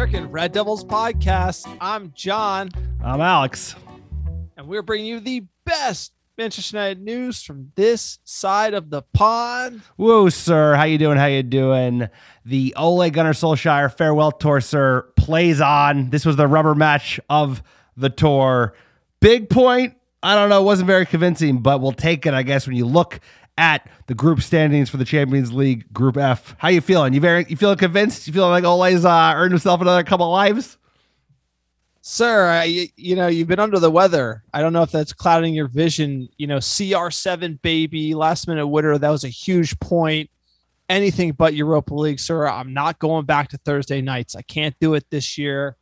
American Red Devils podcast. I'm John. I'm Alex. And we're bringing you the best Manchester United news from this side of the pond. Whoa, sir. How you doing? The Ole Gunnar Solskjaer farewell tour, sir, plays on. This was the rubber match of the tour. Big point. I don't know. It wasn't very convincing, but we'll take it, I guess, when you look at the group standings for the Champions League Group F. How you feeling? You feeling convinced? You feeling like Ole's earned himself another couple lives? Sir, you've been under the weather. I don't know if that's clouding your vision. CR7 baby, last minute winner. That was a huge point. Anything but Europa League, sir. I'm not going back to Thursday nights. I can't do it this year.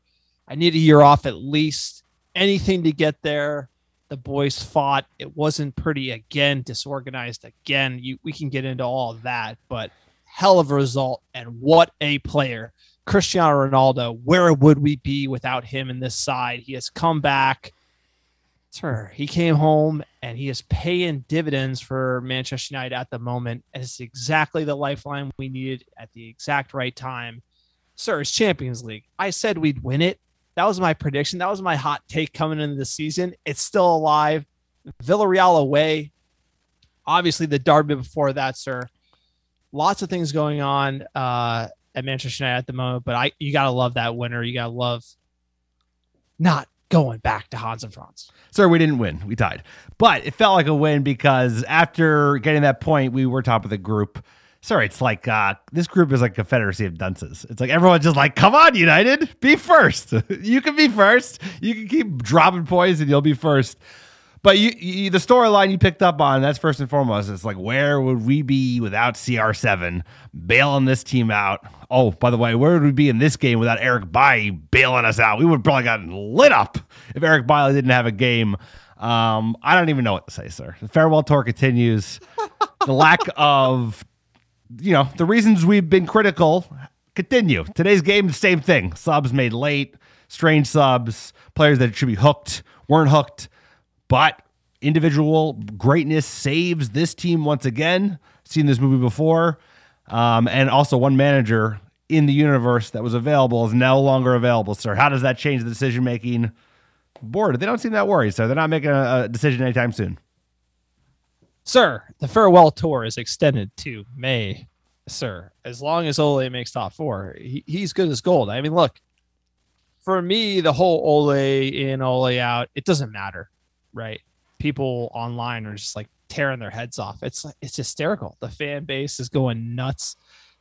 I need a year off at least. Anything to get there. The boys fought. It wasn't pretty again, disorganized again. We can get into all of that, but hell of a result. And what a player. Cristiano Ronaldo, where would we be without him in this side? He has come back. Sir, he came home and he is paying dividends for Manchester United at the moment. And it's exactly the lifeline we needed at the exact right time. Sir, it's Champions League. I said we'd win it. That was my prediction. That was my hot take coming into the season. It's still alive. Villarreal away. Obviously, the derby before that, sir. Lots of things going on at Manchester United at the moment, but you got to love that winner. You got to love not going back to Hans and Franz. Sir, we didn't win. We tied. But it felt like a win because after getting that point, we were top of the group. Sorry, it's like this group is like a confederacy of dunces. It's like everyone's just like, come on, United, be first. You can be first. You can keep dropping points and you'll be first. But the storyline you picked up on, that's first and foremost. It's like, where would we be without CR7 bailing this team out? Oh, by the way, where would we be in this game without Eric Bailly bailing us out? We would have probably gotten lit up if Eric Bailly didn't have a game. I don't even know what to say, sir. The farewell tour continues. The lack of... the reasons we've been critical continue. Today's game, the same thing. Subs made late, strange subs, players that should be hooked, weren't hooked, but individual greatness saves this team once again. Seen this movie before. And also one manager in the universe that was available is no longer available, sir. How does that change the decision-making board? They don't seem that worried, sir. They're not making a decision anytime soon. Sir, the farewell tour is extended to May, sir. As long as Ole makes top four, he's good as gold. I mean, look, for me, the whole Ole in, Ole out, it doesn't matter, right? People online are just like tearing their heads off. It's hysterical. The fan base is going nuts.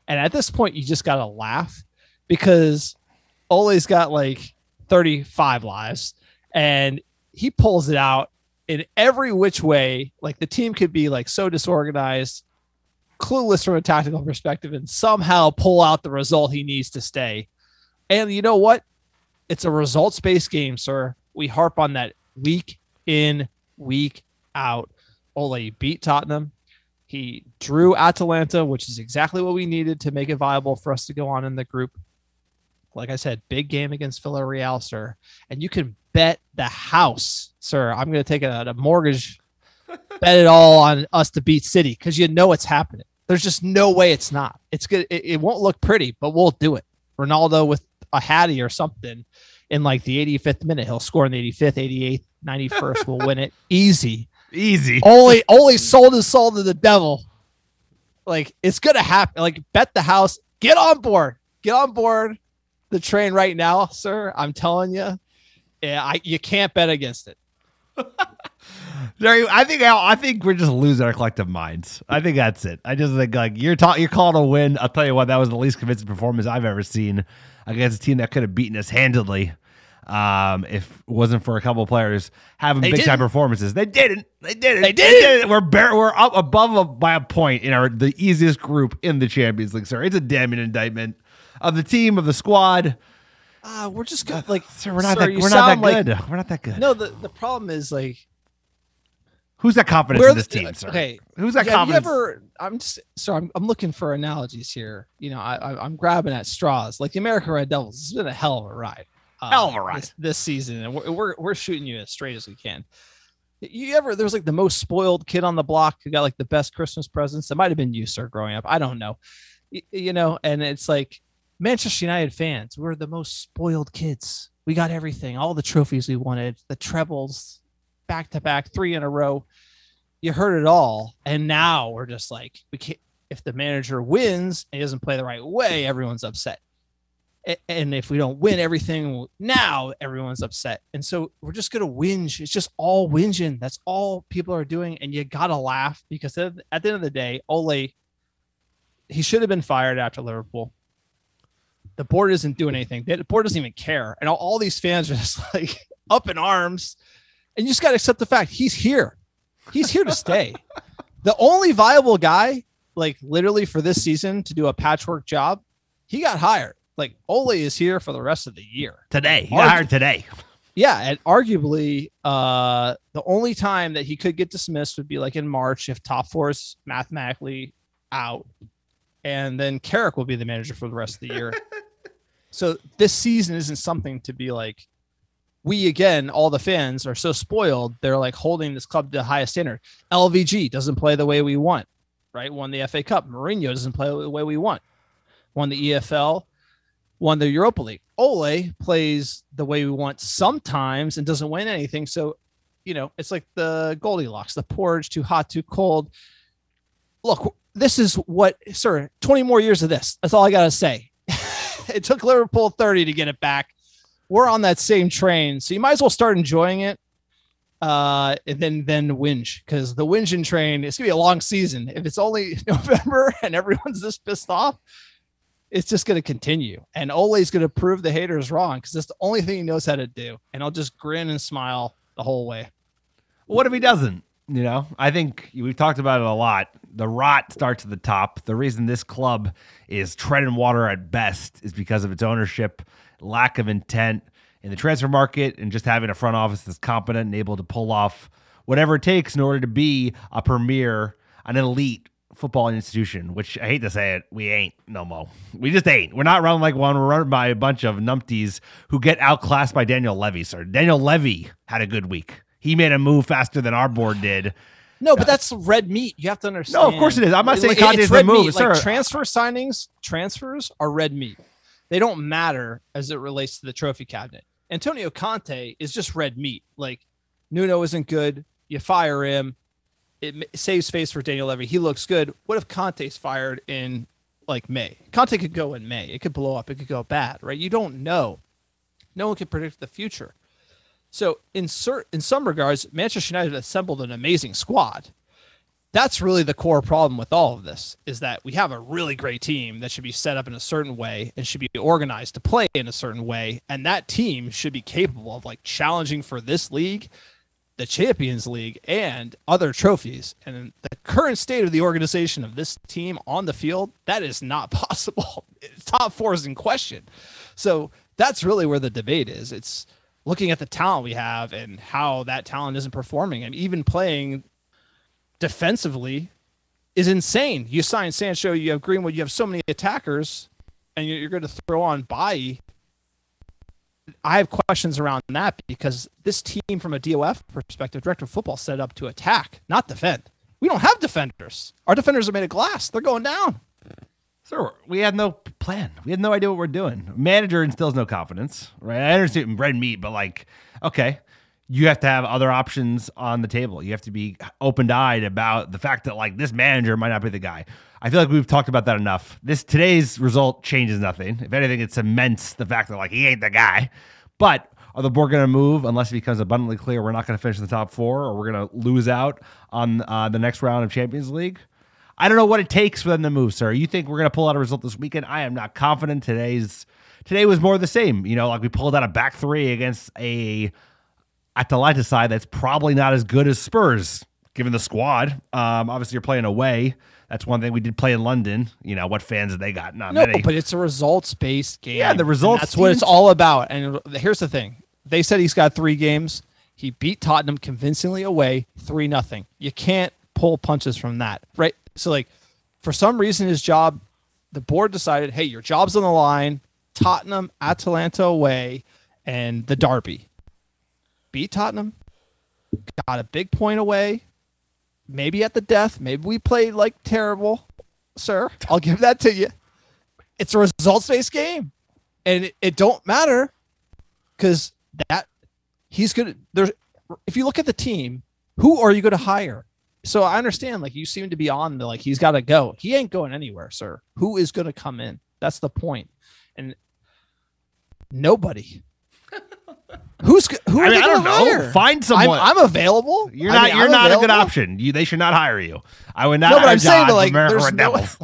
And at this point, you just got to laugh because Ole's got like 35 lives and he pulls it out in every which way. Like the team could be like so disorganized, clueless from a tactical perspective, and somehow pull out the result he needs to stay. And you know what? It's a results-based game, sir. We harp on that week in, week out. Ole beat Tottenham. He drew Atalanta, which is exactly what we needed to make it viable for us to go on in the group. Like I said, big game against Villarreal, sir. And you can bet the house, sir. I'm going to take a mortgage, bet it all on us to beat City because it's happening. There's just no way it's not. It's good. It won't look pretty, but we'll do it. Ronaldo with a hattie or something in like the 85th minute. He'll score in the 85th, 88th, 91st. We'll win it. Easy. Ole sold his soul to the devil. Like, it's going to happen. Like, bet the house. Get on board. Get on board the train right now, sir. I'm telling you. Yeah, you can't bet against it. I think we're just losing our collective minds. I think that's it. I just think like you're calling a win. I'll tell you what, that was the least convincing performance I've ever seen against a team that could have beaten us handily. If it wasn't for a couple of players having big time performances. They didn't. We're up above by a point in the easiest group in the Champions League, sir. It's a damning indictment of the team, of the squad. We're just good. Like, sir, we're not that good. We're not that good. No, the problem is like, who's got confidence in this team, sir? Okay, who's got confidence? I'm looking for analogies here. I'm grabbing at straws. Like the American Red Devils, it's been a hell of a ride. This season, and we're shooting you as straight as we can. There was like the most spoiled kid on the block who got like the best Christmas presents. It might have been you, sir, growing up. I don't know. And it's like Manchester United fans, we're the most spoiled kids. We got everything, all the trophies we wanted, the trebles, back to back, 3 in a row. You heard it all. And now we're just like, we can't, if the manager wins and he doesn't play the right way, everyone's upset. And if we don't win everything, now everyone's upset. And so we're just going to whinge. It's just all whinging. That's all people are doing. And you got to laugh because at the end of the day, Ole, he should have been fired after Liverpool. The board isn't doing anything. The board doesn't even care. And all these fans are just like up in arms. And you just got to accept the fact he's here. He's here to stay. The only viable guy, like literally for this season to do a patchwork job, he got hired. Like Ole is here for the rest of the year. Today. He got hired today. Yeah. And arguably the only time that he could get dismissed would be like in March if top four is mathematically out. And then Carrick will be the manager for the rest of the year. So this season isn't something to be like, we, again, all the fans are so spoiled. They're like holding this club to the highest standard. LVG doesn't play the way we want, right? Won the FA Cup. Mourinho doesn't play the way we want. Won the EFL, won the Europa League. Ole plays the way we want sometimes and doesn't win anything. So, it's like the Goldilocks, the porridge, too hot, too cold. Look, this is what, sir, 20 more years of this. That's all I got to say. It took Liverpool 30 to get it back. We're on that same train. So you might as well start enjoying it and then whinge, because the whinging train, it's going to be a long season. If it's only November and everyone's this pissed off, it's just going to continue. And Ole's going to prove the haters wrong because that's the only thing he knows how to do. And I'll just grin and smile the whole way. What if he doesn't? I think we've talked about it a lot. The rot starts at the top. The reason this club is treading water at best is because of its ownership, lack of intent in the transfer market, and just having a front office that's competent and able to pull off whatever it takes in order to be a premier, an elite football institution, which I hate to say it, we ain't no more. We just ain't. We're not running like one. We're running by a bunch of numpties who get outclassed by Daniel Levy, sir. Daniel Levy had a good week. He made a move faster than our board did. No, but that's red meat. You have to understand. No, of course it is. I'm not saying Conte's red the move. Meat. Like transfer signings, transfers are red meat. They don't matter as it relates to the trophy cabinet. Antonio Conte is just red meat. Like Nuno isn't good. You fire him. It saves face for Daniel Levy. He looks good. What if Conte's fired in like May? Conte could go in May. It could blow up. It could go bad, right? You don't know. No one can predict the future. So in some regards, Manchester United assembled an amazing squad. That's really the core problem with all of this, is that we have a really great team that should be set up in a certain way and should be organized to play in a certain way. And that team should be capable of like challenging for this league, the Champions League, and other trophies. And the current state of the organization of this team on the field, that is not possible. Top four is in question. So that's really where the debate is. It's looking at the talent we have and how that talent isn't performing, and even playing defensively is insane. You sign Sancho, you have Greenwood, you have so many attackers, and you're going to throw on Bailly. I have questions around that because this team, from a DOF perspective, director of football, set up to attack, not defend. We don't have defenders. Our defenders are made of glass. They're going down. Sir, we had no plan. We had no idea what we're doing. Manager instills no confidence, right? I understand red meat, but like, okay, you have to have other options on the table. You have to be open-eyed about the fact that like this manager might not be the guy. I feel like we've talked about that enough. Today's result changes nothing. If anything, it cements the fact that like he ain't the guy. But are the board going to move unless it becomes abundantly clear we're not going to finish in the top four, or we're going to lose out on the next round of Champions League? I don't know what it takes for them to move, sir. You think we're going to pull out a result this weekend? I am not confident. Today was more of the same. Like we pulled out a back three against a Atalanta side that's probably not as good as Spurs, given the squad. Obviously, you're playing away. That's one thing. We did play in London. What fans have they got? Not many. But it's a results-based game. Yeah, the results. That's what it's all about. And here's the thing. They said he's got 3 games. He beat Tottenham convincingly away, 3-0. You can't pull punches from that, right? So, like, for some reason, the board decided, hey, your job's on the line. Tottenham, Atalanta away, and the derby. Beat Tottenham, got a big point away, maybe at the death. Maybe we played like terrible, sir. I'll give that to you. it's a results-based game, and it don't matter because that he's gonna. There's if you look at the team, who are you going to hire? So I understand, like you seem to be on the like he's got to go. He ain't going anywhere, sir. Who is going to come in? That's the point, and nobody. Who? I mean, I don't know. Find someone. I'm available. You're not. You're not a good option. They should not hire you. I would not. No, but I'm saying, like, there's Devils.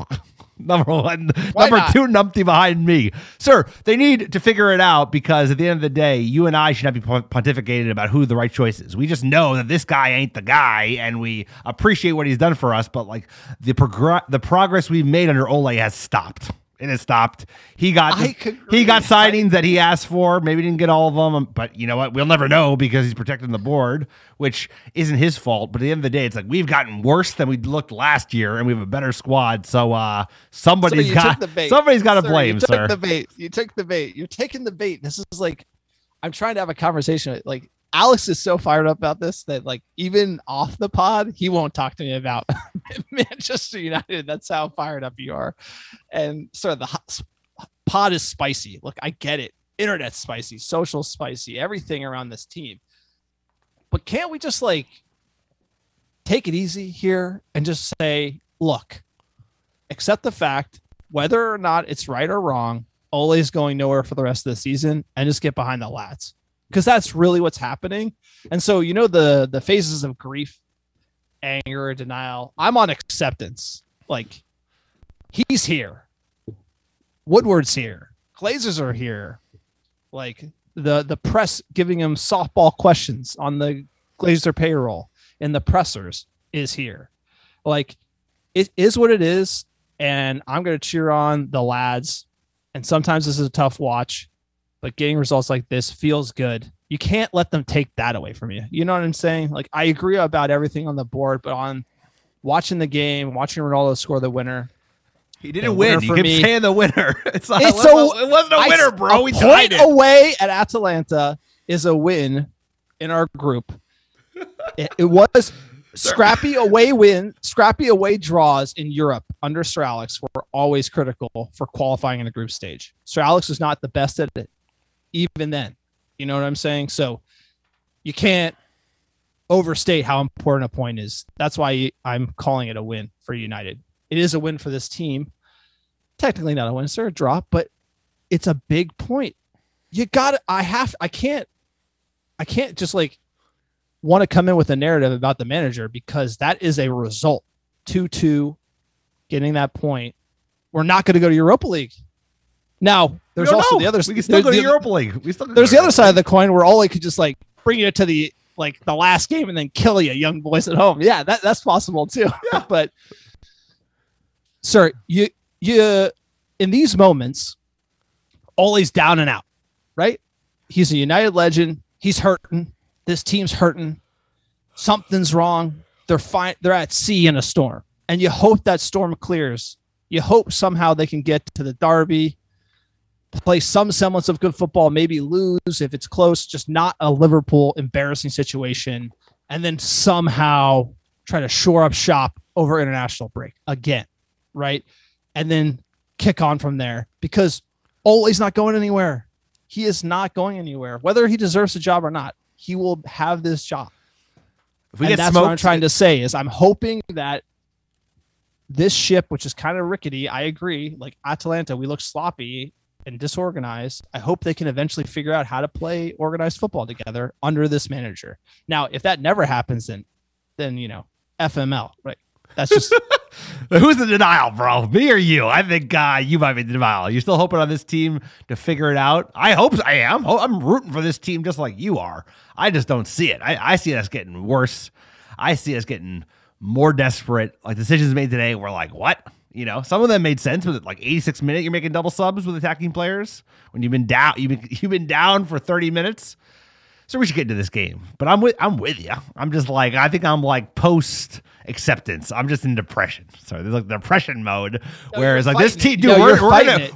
Number one, Why number not? two, numpty behind me, sir. They need to figure it out because at the end of the day, you and I should not be pontificating about who the right choice is. We just know that this guy ain't the guy, and we appreciate what he's done for us. But like the progress we've made under Ole has stopped. It has stopped. He got signings that he asked for. Maybe didn't get all of them, but you know what? We'll never know because he's protecting the board, which isn't his fault. But at the end of the day, it's like we've gotten worse than we looked last year, and we have a better squad. So somebody's got to blame, sir. You took the bait. You're taking the bait. This is like I'm trying to have a conversation. Like Alex is so fired up about this that like even off the pod, he won't talk to me about Manchester United. That's how fired up you are. And so the pod is spicy. Look, I get it. Internet's spicy, social spicy, everything around this team. But can't we just like take it easy here and just say, look, accept the fact, whether or not it's right or wrong, Ole's going nowhere for the rest of the season and just get behind the lads. Because that's really what's happening. And so, you know, the phases of grief, anger, denial, I'm on acceptance. Like, he's here. Woodward's here. Glazers are here. Like, the press giving him softball questions on the Glazer payroll in the pressers is here. Like, it is what it is. And I'm going to cheer on the lads. And sometimes this is a tough watch. But getting results like this feels good. You can't let them take that away from you. You know what I'm saying? Like, I agree about everything on the board, but on watching the game, watching Ronaldo score the winner. He didn't win. You kept saying the winner. It wasn't a winner, bro. We tied it. Away at Atalanta is a win in our group. It was scrappy away draws in Europe under Sir Alex were always critical for qualifying in a group stage. Sir Alex was not the best at it. Even then, you know what I'm saying? So you can't overstate how important a point is. That's why I'm calling it a win for United. It is a win for this team. Technically not a win, sir, a drop, but it's a big point. You got it. I can't just like want to come in with a narrative about the manager because that is a result. 2-2, getting that point. We're not going to go to Europa League. Now, there's also the other. We can still go to Europa League. There's the other side of the coin where Ole could just like bring you to the last game and then kill you, young boys at home. Yeah, that's possible too. Yeah. But, sir, you in these moments, Ole's down and out, right? He's a United legend. He's hurting. This team's hurting. Something's wrong. They're fine. They're at sea in a storm, and you hope that storm clears. You hope somehow they can get to the derby. Play some semblance of good football, maybe lose if it's close, just not a Liverpool embarrassing situation, and then somehow try to shore up shop over international break again, right? And then kick on from there because Ole's not going anywhere. He is not going anywhere. Whether he deserves a job or not, he will have this job. And that's what I'm trying to say is I'm hoping that this ship, which is kind of rickety, I agree, like Atalanta, we look sloppy and disorganized. I hope they can eventually figure out how to play organized football together under this manager. Now, if that never happens, then you know, FML, right? That's just who's the denial, bro? Me or you? I think you might be the denial. You're still hoping on this team to figure it out. I hope I am. I'm rooting for this team just like you are. I just don't see it. I see us getting worse. I see us getting more desperate. Like decisions made today, we're like, what? You know, some of them made sense, but like 86 minutes, you're making double subs with attacking players when you've been down. You've been down for 30 minutes. So we should get into this game. But I'm with you. I'm just like I think I'm like post acceptance. I'm just in depression. So there's like depression mode. Whereas like this team, dude, we're gonna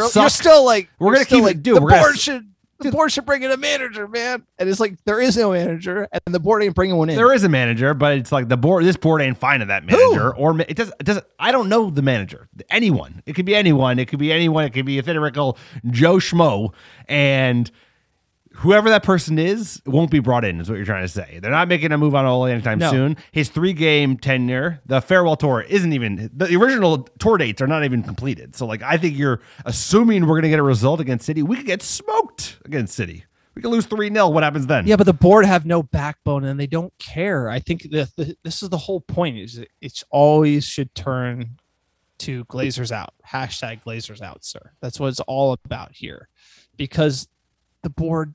suck. You're still like we're gonna keep it. Dude, the board should The board should bring in a manager, man. And it's like, there is no manager, and the board ain't bringing one in. There is a manager, but it's like this board ain't finding that manager. Who? Or it doesn't. I don't know the manager. Anyone. It could be anyone. It could be anyone. It could be a theoretical Joe Schmo. And whoever that person is won't be brought in, is what you're trying to say. They're not making a move on Ole anytime soon. His 3-game tenure, the farewell tour isn't even, the original tour dates are not even completed. So, like, I think you're assuming we're going to get a result against City. We could get smoked against City. We could lose 3-0. What happens then? Yeah, but the board have no backbone and they don't care. I think this is the whole point. Is it's always should turn to Glazers out. Hashtag Glazers out, sir. That's what it's all about here. Because the board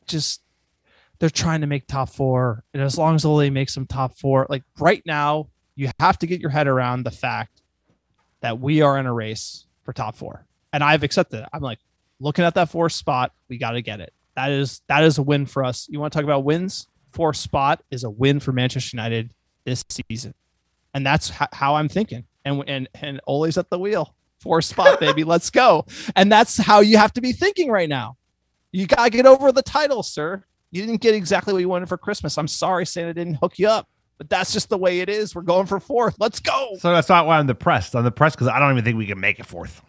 they're trying to make top 4. And as long as Ole makes them top 4, like right now, you have to get your head around the fact that we are in a race for top 4. And I've accepted it. I'm like, looking at that 4th spot, we got to get it. That is a win for us. You want to talk about wins? 4th spot is a win for Manchester United this season. And that's how I'm thinking. And Ole's at the wheel. 4th spot, baby. Let's go. And that's how you have to be thinking right now. You got to get over the title, sir. You didn't get exactly what you wanted for Christmas. I'm sorry Santa didn't hook you up, but that's just the way it is. We're going for 4th. Let's go. So that's not why I'm depressed. I'm depressed because I don't even think we can make it 4th.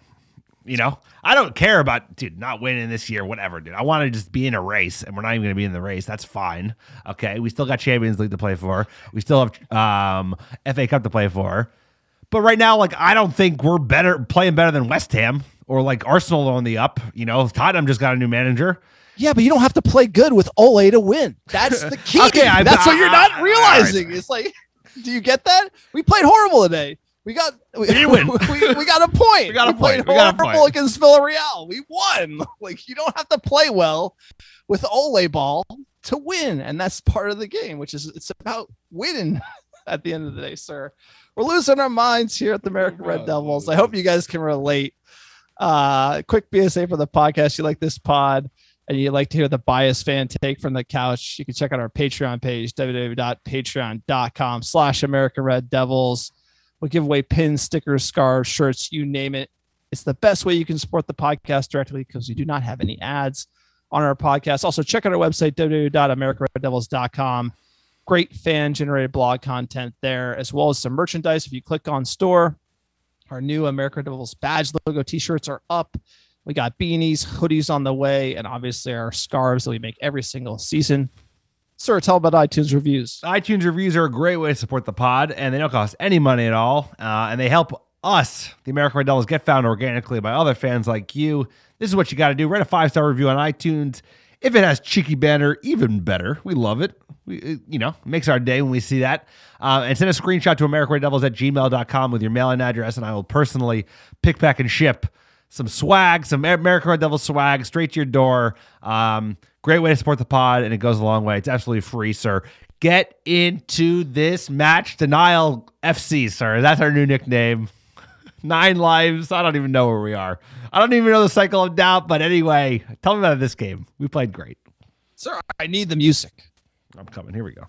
You know, I don't care about, dude, not winning this year, whatever, dude. I want to just be in a race, and we're not even going to be in the race. That's fine. Okay. We still got Champions League to play for. We still have FA Cup to play for. But right now, like, I don't think we're playing better than West Ham or like Arsenal on the up. You know, Tottenham just got a new manager. Yeah, but you don't have to play good with Ole to win. That's the key. Okay, that's what you're not realizing. Right. It's like, do you get that? We played horrible today. We got we got a point. We played horrible against Villarreal. We won. Like, you don't have to play well with Ole ball to win, and that's part of the game, which is it's about winning at the end of the day, sir. We're losing our minds here at the American Red Devils. I hope you guys can relate. Quick BSA for the podcast. You like this pod and you like to hear the biased fan take from the couch, you can check out our Patreon page, www.patreon.com/American Red Devils. We'll give away pins, stickers, scarves, shirts, you name it. It's the best way you can support the podcast directly because we do not have any ads on our podcast. Also, check out our website, www.americanreddevils.com. Great fan-generated blog content there, as well as some merchandise. If you click on store, our new American Red Devils badge logo t-shirts are up. We got beanies, hoodies on the way, and obviously our scarves that we make every single season. Sir, tell about iTunes reviews. iTunes reviews are a great way to support the pod, and they don't cost any money at all, and they help us, the American Red Devils, get found organically by other fans like you. This is what you got to do. Write a 5-star review on iTunes. If it has cheeky banner, even better. We love it. Makes our day when we see that. And send a screenshot to AmericanRedDevils@gmail.com with your mailing address, and I will personally pick, pack, and ship some swag, some American Red Devils swag straight to your door. Great way to support the pod, and it goes a long way. It's absolutely free, sir. Get into this match denial FC, sir. That's our new nickname. 9 lives. I don't even know where we are. I don't even know the cycle of doubt, but anyway, tell me about this game. We played great. Sir, I need the music. I'm coming. Here we go.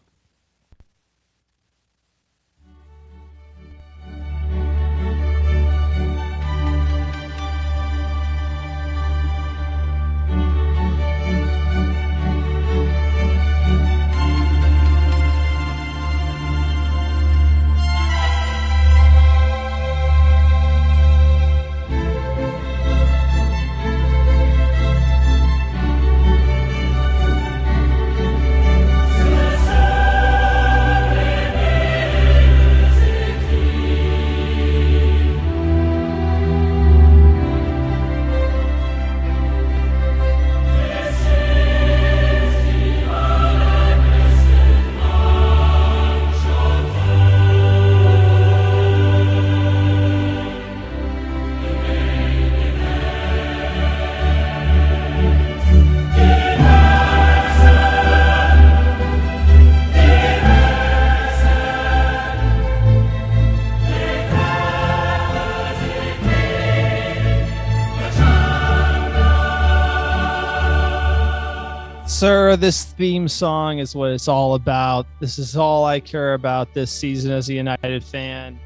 Sir, this theme song is what it's all about. This is all I care about this season as a United fan.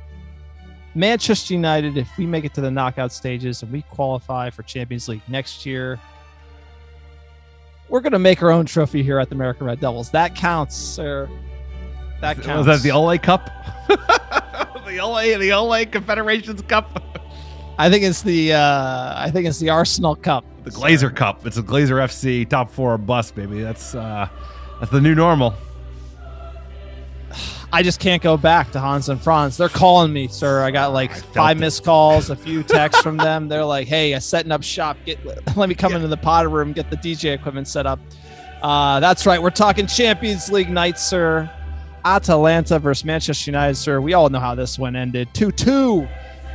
Manchester United, if we make it to the knockout stages and we qualify for Champions League next year, We're going to make our own trophy here at the American Red Devils. That counts, sir. That counts. Was that the Ole Cup? the Ole Confederations Cup? I think it's the Arsenal Cup. The Glazer Cup. It's a Glazer FC top 4 or bust, baby. That's the new normal. I just can't go back to Hans and Franz. They're calling me, sir. I got like 5 missed calls, a few texts from them. They're like, hey, I'm setting up shop. Let me come into the Potter room, get the DJ equipment set up. That's right. We're talking Champions League night, sir. Atalanta versus Manchester United, sir. We all know how this one ended. 2-2.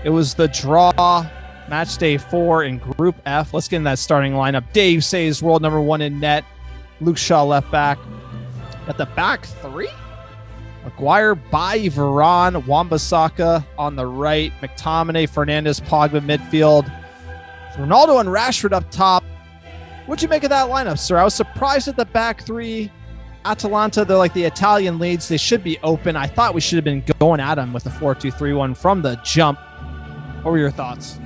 It was the draw. Match day 4 in Group F. Let's get in that starting lineup. Dave says world number 1 in net. Luke Shaw left back. At the back 3? Maguire, Bailly, Varane, Wan-Bissaka on the right, McTominay, Fernandes, Pogba midfield, Ronaldo and Rashford up top. What'd you make of that lineup, sir? I was surprised at the back 3. Atalanta, they're like the Italian leads. They should be open. I thought we should have been going at them with the 4-2-3-1 from the jump. What were your thoughts?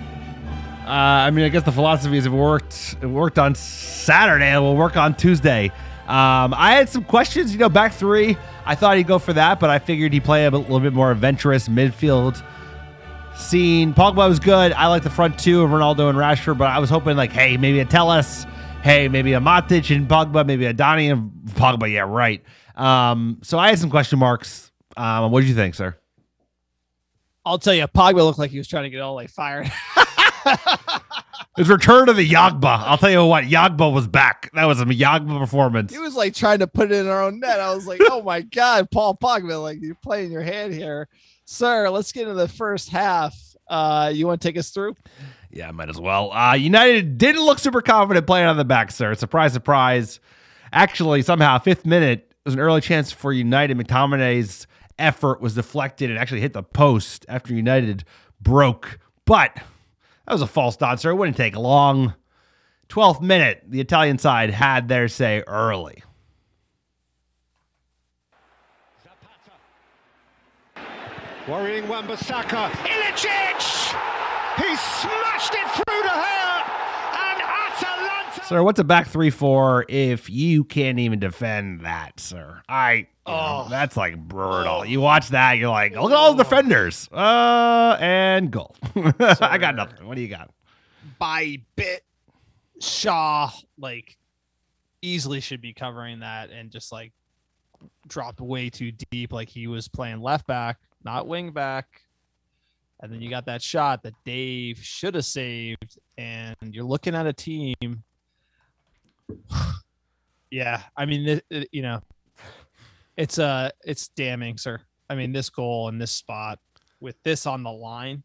I mean, I guess the philosophy is it worked on Saturday. It will work on Tuesday. I had some questions, back 3. I thought he'd go for that, but I figured he'd play a little bit more adventurous midfield scene. Pogba was good. I like the front 2 of Ronaldo and Rashford, but I was hoping hey, maybe a Telles, hey, maybe a Matic and Pogba, maybe a Donny and Pogba. Yeah, right. So I had some question marks. What did you think, sir? I'll tell you, Pogba looked like he was trying to get Ole fired. His return to the Yagba. I'll tell you what, Yagba was back. That was a Yagba performance. He was like trying to put it in our own net. I was like, oh my God, Paul Pogba, like you're playing your hand here. Sir, let's get into the first half. You want to take us through? Yeah, might as well. United didn't look super confident playing on the back, sir. Surprise, surprise. Actually, somehow, 5th minute, was an early chance for United. McTominay's effort was deflected and actually hit the post after United broke. But that was a false start, sir. It wouldn't take long. 12th minute, the Italian side had their say early. Worrying Wan-Bissaka. Ilicic! He smashed it through to her! And Atalanta... Sir, what's a back 3-4 if you can't even defend that, sir? That's like brutal. You watch that, you're like, look at all the defenders. And goal. I got nothing. What do you got? By bit, Shaw, easily should be covering that and just, dropped way too deep like he was playing left back, not wing back. And then you got that shot that Dave should have saved, and you're looking at a team. Yeah, I mean, it's damning, sir. I mean, this goal in this spot with this on the line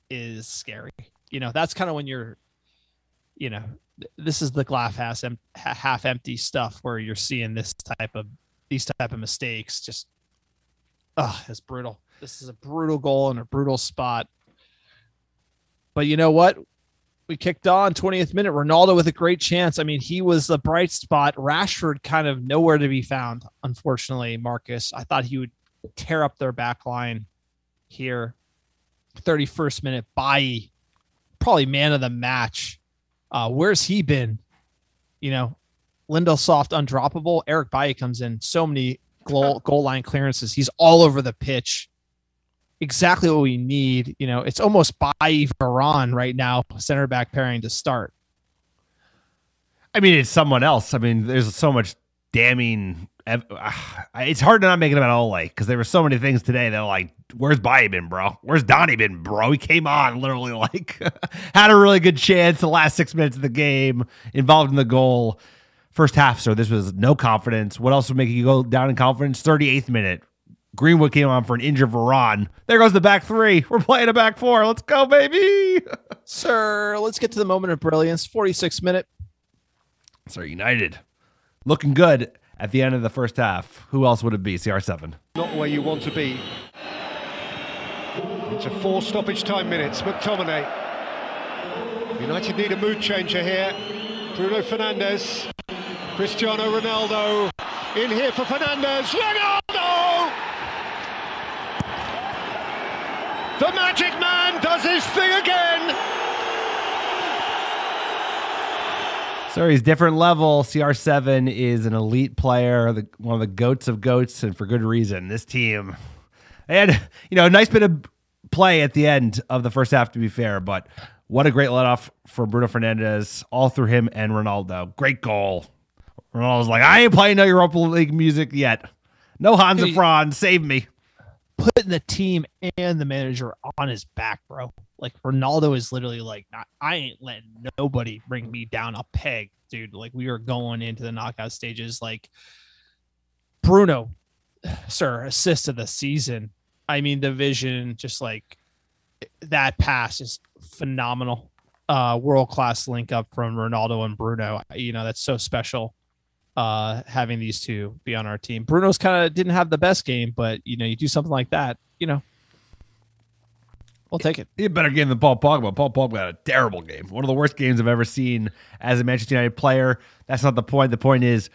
is scary. That's kind of when you're, this is the glass half empty stuff where you're seeing these type of mistakes. Just, it's brutal. This is a brutal goal in a brutal spot. But you know what? We kicked on 20th minute. Ronaldo with a great chance. I mean, he was the bright spot. Rashford kind of nowhere to be found, unfortunately, Marcus. I thought he would tear up their back line here. 31st minute, Bailly, probably man of the match. Where's he been? Lindelsoft undroppable. Eric Bailly comes in. So many goal line clearances. He's all over the pitch. Exactly what we need. It's almost Bailly Varane right now, center back pairing to start. I mean, it's someone else. I mean, there's so much damning. It's hard to not make it about Ole because there were so many things today that where's Bailly been, bro? Where's Donny been, bro? He came on literally had a really good chance the last 6 minutes of the game, involved in the goal. First half, so this was no confidence. What else would make you go down in confidence? 38th minute. Greenwood came on for an injured Varane. There goes the back 3. We're playing a back 4. Let's go, baby. Sir, let's get to the moment of brilliance. 46th minute. Sir, United looking good at the end of the first half. Who else would it be? CR7. Not where you want to be. Into 4 stoppage time minutes. McTominay. United need a mood changer here. Bruno Fernandes. Cristiano Ronaldo. In here for Fernandes. Ronaldo! The Magic Man does his thing again. So he's different level. CR7 is an elite player, one of the goats of goats, and for good reason. This team, and a nice bit of play at the end of the first half, to be fair, but what a great let-off for Bruno Fernandes, all through him and Ronaldo. Great goal. Ronaldo's like, I ain't playing no Europa League music yet. No Hans and Franz, save me. Putting the team and the manager on his back, bro. Like, Ronaldo is literally like, I ain't letting nobody bring me down a peg, dude. Like, we are going into the knockout stages. Like, Bruno, sir, assist of the season. I mean, the vision, just like that pass is phenomenal. World-class link up from Ronaldo and Bruno. That's so special. Having these two be on our team. Bruno's kind of didn't have the best game, but you do something like that, we'll take it. He had a better game than Paul Pogba. Paul Pogba had a terrible game. One of the worst games I've ever seen as a Manchester United player. That's not the point. The point is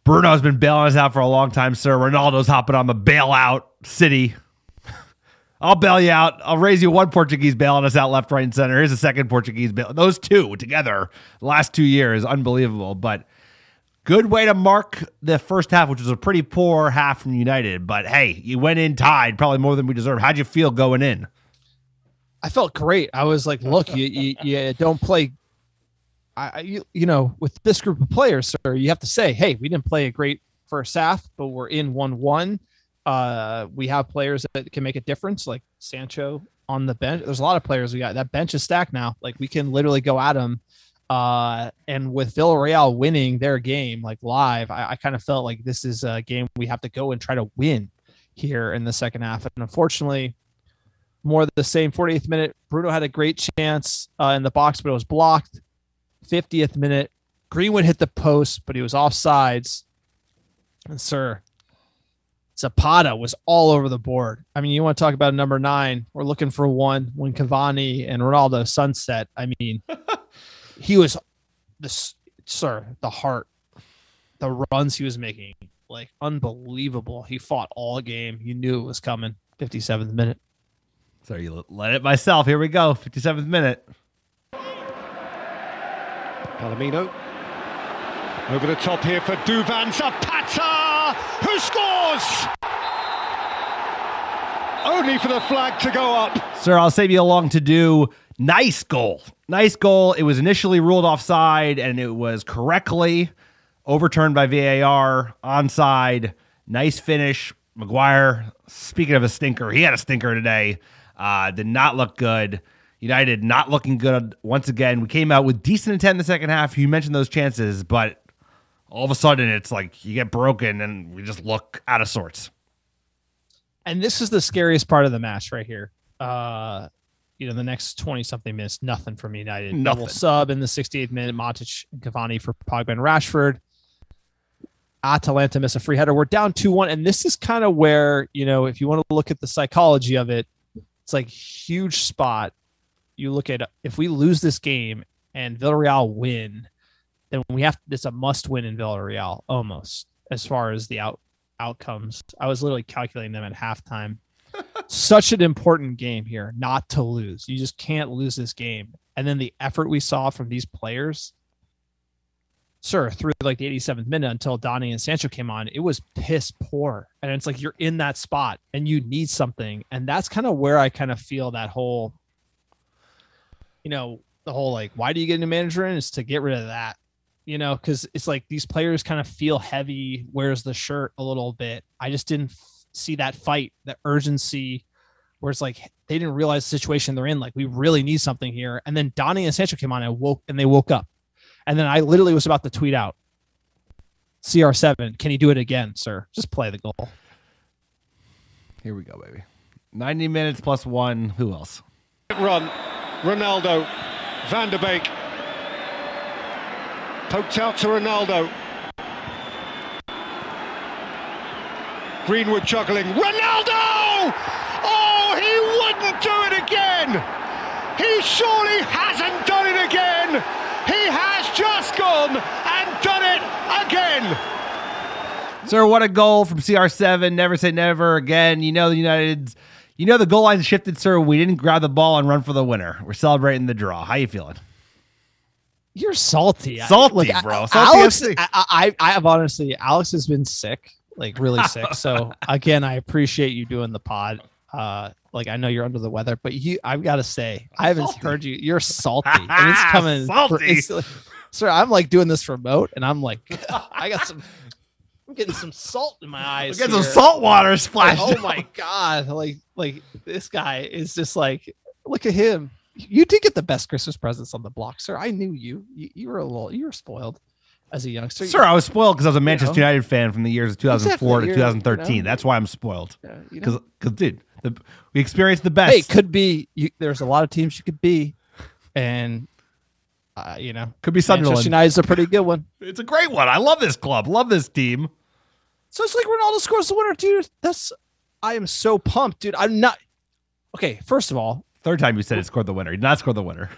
Bruno's been bailing us out for a long time, sir. Ronaldo's hopping on the bailout city. I'll bail you out. I'll raise you one Portuguese bailing us out left, right, and center. Here's a second Portuguese bail. Those two together the last 2 years, unbelievable. But good way to mark the first half, which was a pretty poor half from United. But hey, you went in tied, probably more than we deserve. How'd you feel going in? I felt great. I was like, look, you don't play. With this group of players, sir, you have to say, hey, we didn't play a great first half, but we're in 1-1. We have players that can make a difference, like Sancho on the bench. There's a lot of players we got. That bench is stacked now. Like, we can literally go at them. And with Villarreal winning their game, like, live, I kind of felt like this is a game we have to go and try to win here in the second half. And unfortunately, more of the same. 48th minute, Bruno had a great chance in the box, but it was blocked. 50th minute, Greenwood hit the post, but he was offsides. And sir, Zapata was all over the board. I mean, you want to talk about number 9? We're looking for one when Cavani and Ronaldo sunset. I mean, he was the heart, the runs he was making, like, unbelievable. He fought all game. You knew it was coming. 57th minute. So you let it myself. Here we go. 57th minute. Palomino. Over the top here for Duvan Zapata, who scores! Only for the flag to go up. Sir, I'll save you a long to-do. Nice goal. Nice goal. It was initially ruled offside, and it was correctly overturned by VAR. Onside. Nice finish. Maguire, speaking of a stinker, he had a stinker today. Did not look good. United not looking good once again. We came out with decent intent in the second half. You mentioned those chances, but all of a sudden it's like you get broken and we just look out of sorts. And this is the scariest part of the match right here. The next 20-something minutes, nothing from United. Nothing. Double sub in the 68th minute, Matic and Cavani for Pogba and Rashford. Atalanta miss a free header. We're down 2-1, and this is kind of where, if you want to look at the psychology of it, it's like huge spot. You look at, if we lose this game and Villarreal win, then it's a must win in Villarreal almost as far as the outcomes. I was literally calculating them at halftime. Such an important game here not to lose. You just can't lose this game. And then the effort we saw from these players, sir, through like the 87th minute until Donny and Sancho came on, it was piss poor. And it's like you're in that spot and you need something. And that's kind of where I kind of feel that whole, the whole, like, why do you get a new manager in? Is to get rid of that, because it's like these players kind of feel heavy, wears the shirt a little bit. I just didn't see that fight, that urgency, where it's like they didn't realize the situation they're in. Like, we really need something here. And then Donny and Sancho came on and they woke up. And then I literally was about to tweet out, CR7, can you do it again, sir? Just play the goal. Here we go, baby. 90 minutes plus 1. Who else? Run. Ronaldo. Van de Beek. Poked out to Ronaldo. Greenwood juggling. Ronaldo! Oh, he wouldn't do it again! He surely hasn't done it again! He has just gone and done it again! Sir, what a goal from CR7. Never say never again. The goal line shifted, sir. We didn't grab the ball and run for the winner. We're celebrating the draw. How you feeling? You're salty. Salty, bro. Salty Alex, FC. I have honestly, Alex has been sick, like really sick. So again, I appreciate you doing the pod. Like I know you're under the weather, but I've got to say, I haven't heard you. You're salty, and it's coming. Salty. Sir, I'm like doing this remote, and I'm like, I'm getting some salt in my eyes. Get some salt water splashed. Oh my god! Like this guy is just like, look at him. You did get the best Christmas presents on the block, sir. I knew you. You were spoiled as a youngster. Sir, I was spoiled because I was a Manchester United fan from the years of 2004 to 2013. That's why I'm spoiled. Because, dude, we experienced the best. Hey, could be. There's a lot of teams you could be, and could be Sunderland. Manchester United is a pretty good one. It's a great one. I love this club. Love this team. So it's like Ronaldo scores the winner, dude. I am so pumped, dude. I'm not. Okay, first of all. Third time you said it scored the winner. He did not score the winner.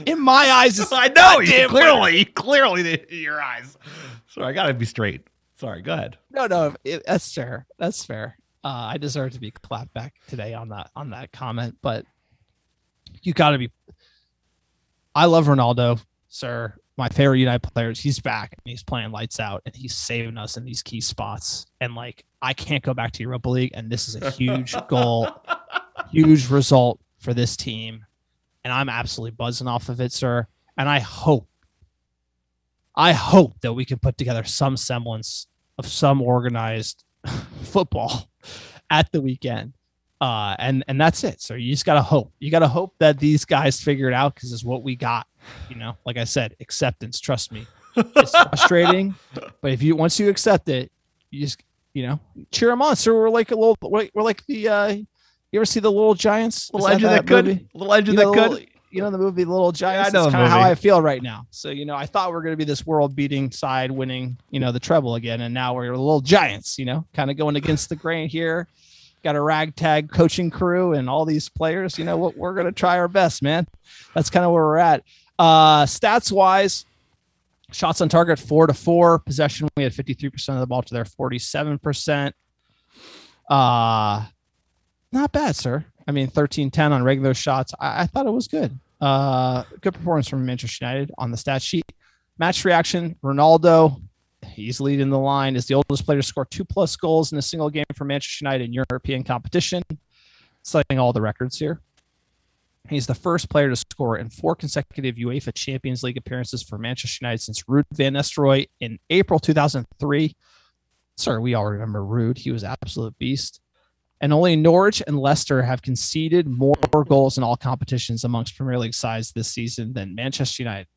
In my eyes, it's I know. You clearly in your eyes. Sorry, I got to be straight. Sorry, go ahead. No, that's fair. That's fair. I deserve to be clapped back today on that comment, but you got to be. I love Ronaldo, sir. My favorite United players. He's back and he's playing lights out and he's saving us in these key spots. And like, I can't go back to Europa League, and this is a huge goal, huge result for this team. And I'm absolutely buzzing off of it, sir. And I hope that we can put together some semblance of some organized football at the weekend. And that's it. So you just got to hope. You got to hope that these guys figure it out, because it's what we got. Like I said, acceptance. Trust me, it's frustrating, but once you accept it, you just cheer them on. So we're like the you ever see the Little Giants? Little engine that could. Little engine that could. The movie Little Giants. Yeah, I know. That's kind of how I feel right now. So I thought we were going to be this world-beating side winning the treble again, and now we're the Little Giants. Kind of going against the grain here. Got a ragtag coaching crew and all these players. We're going to try our best, man. That's kind of where we're at. Stats wise, shots on target 4-4. Possession, we had 53% of the ball to their 47%. Not bad, sir. I mean, 13-10 on regular shots. I thought it was good. Good performance from Manchester United on the stat sheet. Match reaction, Ronaldo, he's leading the line, is the oldest player to score 2+ goals in a single game for Manchester United in European competition, setting all the records here. He's the first player to score in 4 consecutive UEFA Champions League appearances for Manchester United since Ruud van Nistelrooy in April 2003. Sir, we all remember Ruud. He was an absolute beast. And only Norwich and Leicester have conceded more goals in all competitions amongst Premier League sides this season than Manchester United.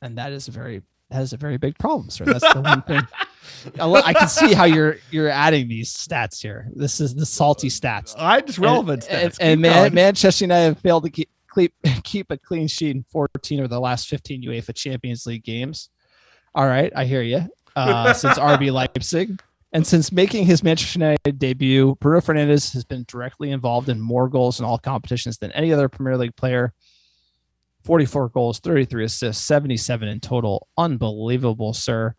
And that is a very big problem, sir. That's the one thing. I can see how you're adding these stats here. This is the salty stats. I just relevant stats. And Manchester United have failed to keep a clean sheet in 14 of the last 15 UEFA Champions League games. All right, I hear you. Since RB Leipzig. And since making his Manchester United debut, Bruno Fernandes has been directly involved in more goals in all competitions than any other Premier League player. 44 goals, 33 assists, 77 in total. Unbelievable, sir.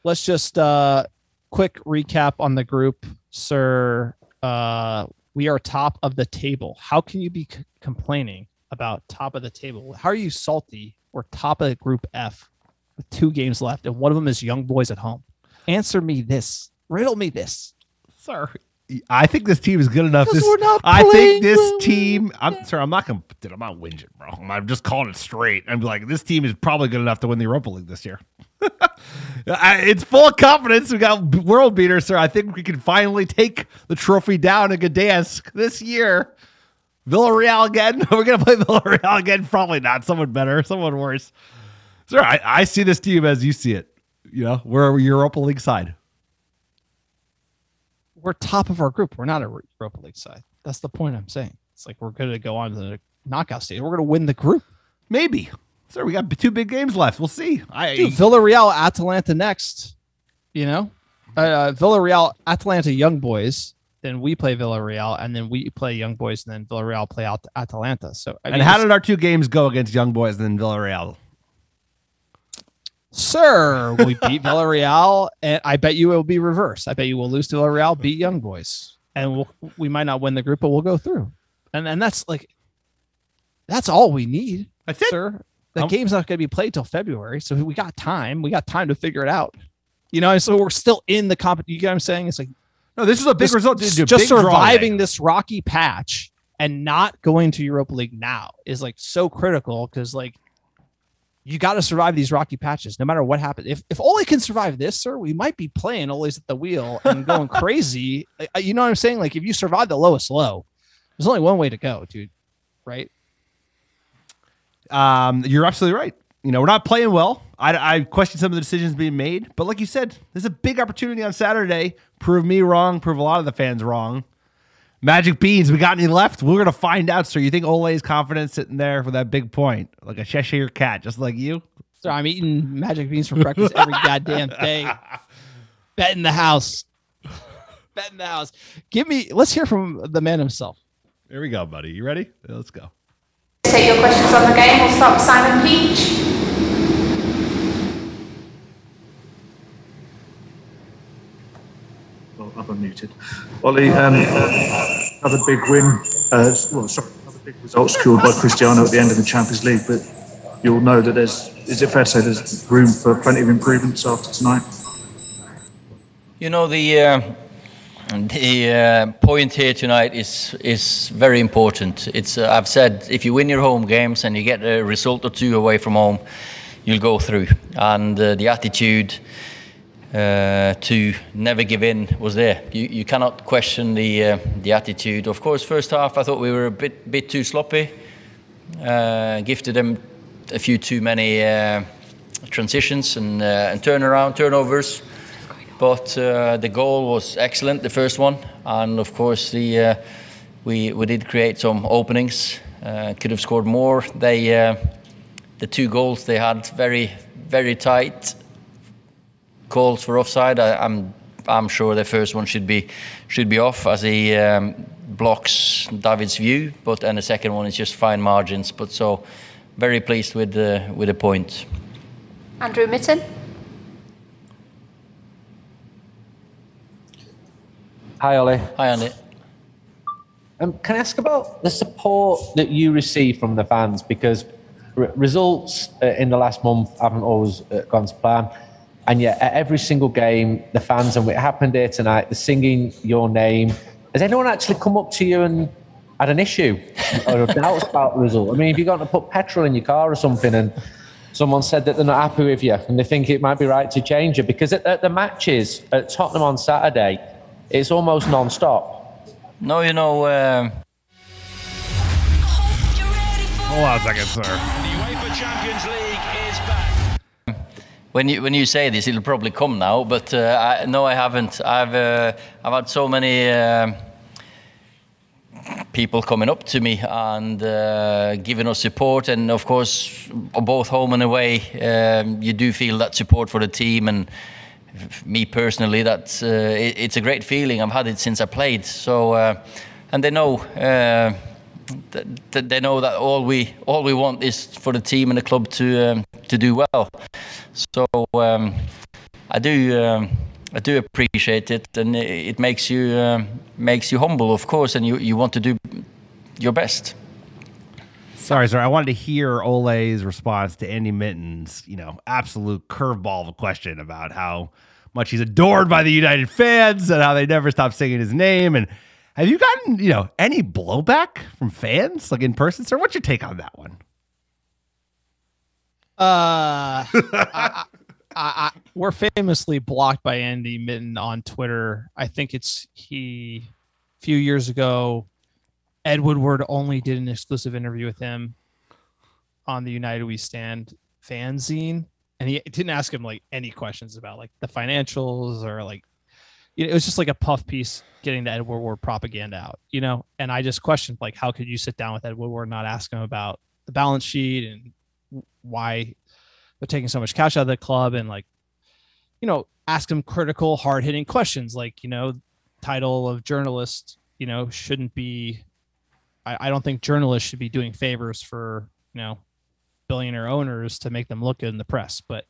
Let's just quick recap on the group, sir. We are top of the table. How can you be complaining about top of the table? How are you salty? We're top of the group F with 2 games left, and one of them is Young Boys at home. Answer me this. Riddle me this. Sir, I think this team is good enough. I think this team. I'm not whinging, bro. I'm just calling it straight. I'm like, this team is probably good enough to win the Europa League this year. It's full of confidence. We got world beaters, sir. I think we can finally take the trophy down in Gdansk this year. Villarreal again. We're gonna play Villarreal again. Probably not. Someone better. Someone worse. Sir, I see this team as you see it. We're a Europa League side. We're top of our group. We're not a Europa League side. That's the point I'm saying. It's like we're going to go on to the knockout stage. We're going to win the group. Maybe. Sir, we got 2 big games left. We'll see. Villarreal, Atalanta next. Villarreal, Atalanta, Young Boys. Then we play Villarreal, and then we play Young Boys, and then Villarreal play out Atalanta. So, how did our 2 games go against Young Boys and then Villarreal? Sir, we beat Villarreal, and I bet you it will be reverse. I bet you we'll lose to Villarreal, beat Young Boys, and we might not win the group, but we'll go through. And that's all we need. That's it, sir. The game's not going to be played till February, so we got time. We got time to figure it out. You know, so we're still in the competition. You get what I'm saying? It's like, no, this is a big result. Just surviving this rocky patch and not going to Europa League now is like so critical, because like you got to survive these rocky patches no matter what happens. If Ole can survive this, sir, we might be playing Ole's at the wheel and going crazy. You know what I'm saying? Like if you survive the lowest low, there's only one way to go, dude. Right? You're absolutely right. You know, we're not playing well. I question some of the decisions being made, but like you said, there's a big opportunity on Saturday. Prove me wrong. Prove a lot of the fans wrong. Magic beans. We got any left? We're gonna find out. So you think Ole is confident sitting there for that big point, like a Cheshire cat, just like you? So I'm eating magic beans for breakfast every goddamn day. Bet in the house. Bet in the house. Let's hear from the man himself. Here we go, buddy. You ready? Let's go. Take your questions on the game. We'll start with Simon Peach. Well, I'm unmuted. Ollie, another big win. Another big result secured by Cristiano at the end of the Champions League. But you'll know that is it fair to say there's room for plenty of improvements after tonight? You know, the point here tonight is very important. It's I've said, if you win your home games and you get a result or two away from home, you'll go through. And the attitude to never give in was there. You cannot question the attitude. Of course, first half I thought we were a bit too sloppy. Gifted them a few too many transitions and turnovers. But the goal was excellent, the first one, and of course we did create some openings. Could have scored more. The two goals they had very, very tight calls for offside. I'm sure the first one should be off, as he blocks David's view, and the second one is just fine margins. But so very pleased with the point. Andrew Mitten. Hi, Ollie. Hi, Andy. Can I ask about the support that you receive from the fans? Because results in the last month haven't always gone to plan. And yet, at every single game, the fans, and it happened here tonight, they're singing your name. Has anyone actually come up to you and had an issue or doubts about the result? I mean, if you're going to put petrol in your car or something and someone said that they're not happy with you and they think it might be right to change it, because at the matches at Tottenham on Saturday, it's almost non-stop. No, you know... Hold on a second, sir. The UEFA Champions League is back. When you say this, it'll probably come now, but no, I haven't. I've had so many people coming up to me and giving us support, and of course, both home and away, you do feel that support for the team. And me personally, that it's a great feeling. I've had it since I played. So, and they know they know that all we want is for the team and the club to do well. So I do appreciate it, and it makes you humble, of course, and you want to do your best. Sorry, sir. I wanted to hear Ole's response to Andy Mitten's, absolute curveball of a question about how much he's adored by the United fans and how they never stop singing his name. And have you gotten, any blowback from fans, like in person, sir? What's your take on that one? We're famously blocked by Andy Mitten on Twitter. I think a few years ago, Ed Woodward only did an exclusive interview with him on the United We Stand fanzine, and he didn't ask him like any questions about like the financials or like, it was just like a puff piece getting the Ed Woodward propaganda out, and I just questioned, like, how could you sit down with Ed Woodward and not ask him about the balance sheet and why they're taking so much cash out of the club, and like, ask him critical, hard-hitting questions like, title of journalist, shouldn't be, I don't think journalists should be doing favors for, billionaire owners to make them look good in the press. But,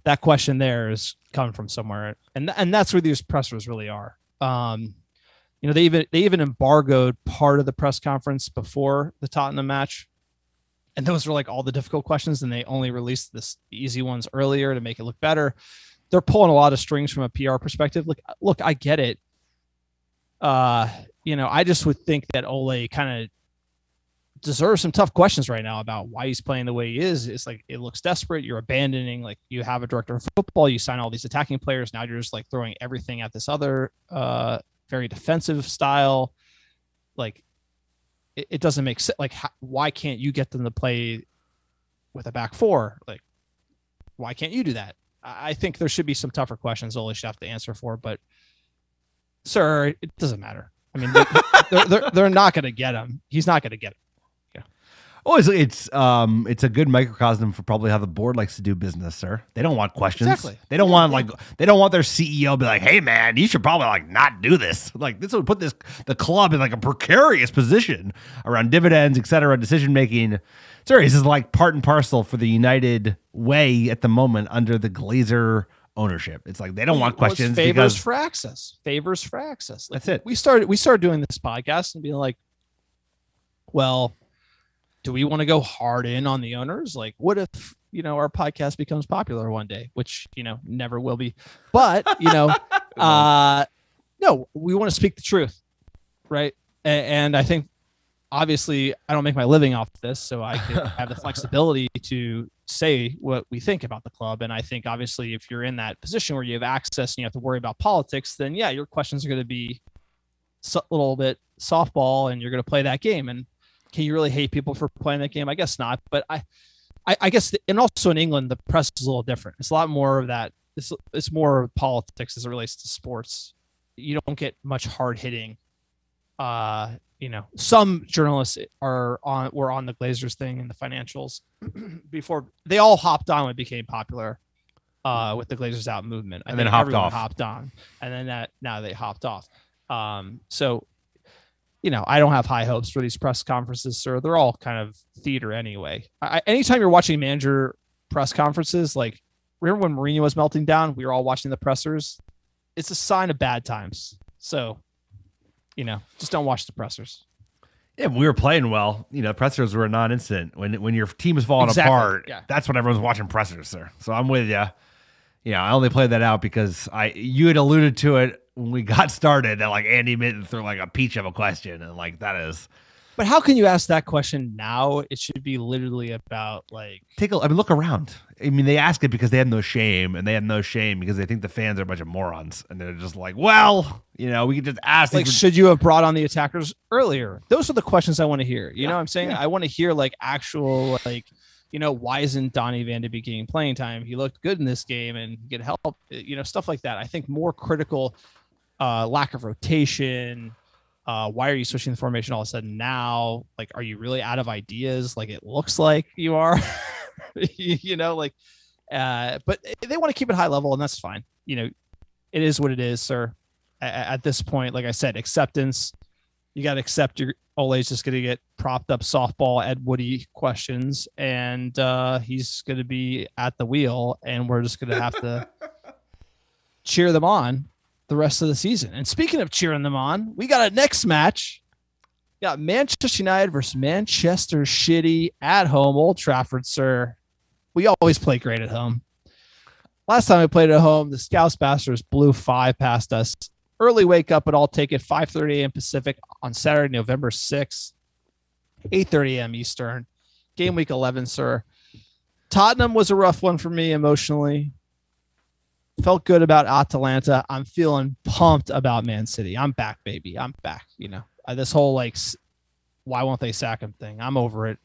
that question there is coming from somewhere. And that's where these pressers really are. They even embargoed part of the press conference before the Tottenham match and those are like all the difficult questions, and they only released this easy ones earlier to make it look better. They're pulling a lot of strings from a PR perspective. Look, I get it. I just would think that Ole kind of deserves some tough questions right now about why he's playing the way he is. It's like, it looks desperate. You're abandoning, like, you have a director of football, you sign all these attacking players. Now you're just like throwing everything at this other very defensive style. Like, it doesn't make sense. Like, why can't you get them to play with a back four? Like, why can't you do that? I think there should be some tougher questions Ole should have to answer for, but sir, it doesn't matter. I mean, they're not going to get him. He's not going to get him. Yeah. Oh, it's a good microcosm for probably how the board likes to do business, sir. They don't want questions. Exactly. They don't want their CEO to be like, "Hey, man, you should probably like not do this." Like, this would put the club in like a precarious position around dividends, etc., decision making. Sorry, this is like part and parcel for the United way at the moment under the Glazer ownership. It's like they don't want questions. Favors for access. Like, that's it. We started doing this podcast and being like, well, do we want to go hard in on the owners? Like, what if, our podcast becomes popular one day, which, never will be. But, no, we want to speak the truth. Right. And I think, obviously, I don't make my living off this, so I can have the flexibility to say what we think about the club. And I think, obviously, if you're in that position where you have access and you have to worry about politics, then, yeah, your questions are going to be a little bit softball, and you're going to play that game. And can you really hate people for playing that game? I guess not. But I guess, and also in England, the press is a little different. It's a lot more of that. It's more politics as it relates to sports. You don't get much hard hitting. Some journalists were on the Glazers thing and the financials before they all hopped on when it became popular with the Glazers out movement. And then hopped on, and then now they hopped off. So, I don't have high hopes for these press conferences, sir. They're all kind of theater anyway. Anytime you're watching manager press conferences, like, remember when Mourinho was melting down? We were all watching the pressers. It's a sign of bad times. So, just don't watch the pressers. Yeah, we were playing well. Pressers were a non-incident. When your team is falling apart, that's when everyone's watching pressers, sir. So I'm with you. I only played that out because you had alluded to it when we got started that like Andy Mitten threw like a peach of a question, and like that is. But how can you ask that question now? It should be literally about like look around. They ask it because they have no shame, and they have no shame because they think the fans are a bunch of morons, and they're just like, well, we could just ask. Like, should you have brought on the attackers earlier? Those are the questions I want to hear. You know what I'm saying? I want to hear like actual like, why isn't Donny Van de Beek getting playing time? He looked good in this game and get help. Stuff like that. I think more critical, lack of rotation. Why are you switching the formation all of a sudden now? Like, are you really out of ideas? Like, it looks like you are, but they want to keep it high level, and that's fine. It is what it is, sir. At this point, like I said, acceptance, you got to accept your Ole's just going to get propped up softball Ed Woody questions, and he's going to be at the wheel, and we're just going to have to cheer them on the rest of the season. And speaking of cheering them on, we got a next match. We got Manchester United versus Manchester City at home, Old Trafford, sir. We always play great at home. Last time we played at home, the Scouse Bastards blew 5 past us. Early wake up, but I'll take it. 5:30 a.m. Pacific on Saturday, November 6th, 8:30 a.m. Eastern. Game week 11, sir. Tottenham was a rough one for me emotionally. Felt good about Atalanta. I'm feeling pumped about Man City. I'm back, baby. I'm back. This whole like, why won't they sack him thing? I'm over it.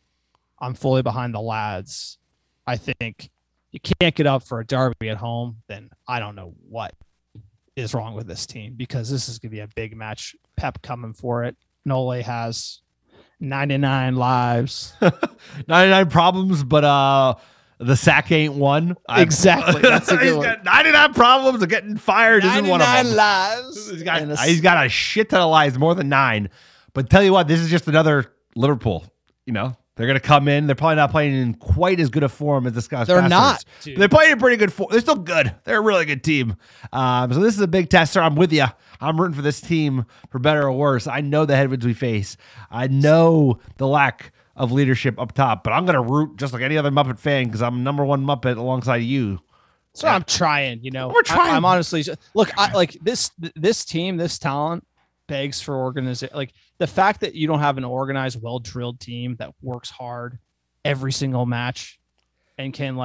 I'm fully behind the lads. I think you can't get up for a derby at home, then I don't know what is wrong with this team, because this is going to be a big match. Pep coming for it. Nole has 99 lives. 99 problems, but the sack ain't one. Exactly. That's a good one. Got 99 problems of getting fired. 99 one of them. lives. He's got a shit ton of lives, more than 9. But tell you what, this is just another Liverpool. They're going to come in. They're probably not playing in quite as good a form as the Scouse They're Bastards. not. Dude. They're playing in pretty good form. They're still good. They're a really good team. So this is a big test, sir. I'm with you. I'm rooting for this team for better or worse. I know the headwinds we face. I know the lack of leadership up top, but I'm going to root just like any other Muppet fan because I'm number one Muppet alongside you. So I'm trying, you know. We're trying. I'm honestly look. I like this team, this talent begs for organization. Like the fact that you don't have an organized, well-drilled team that works hard every single match and can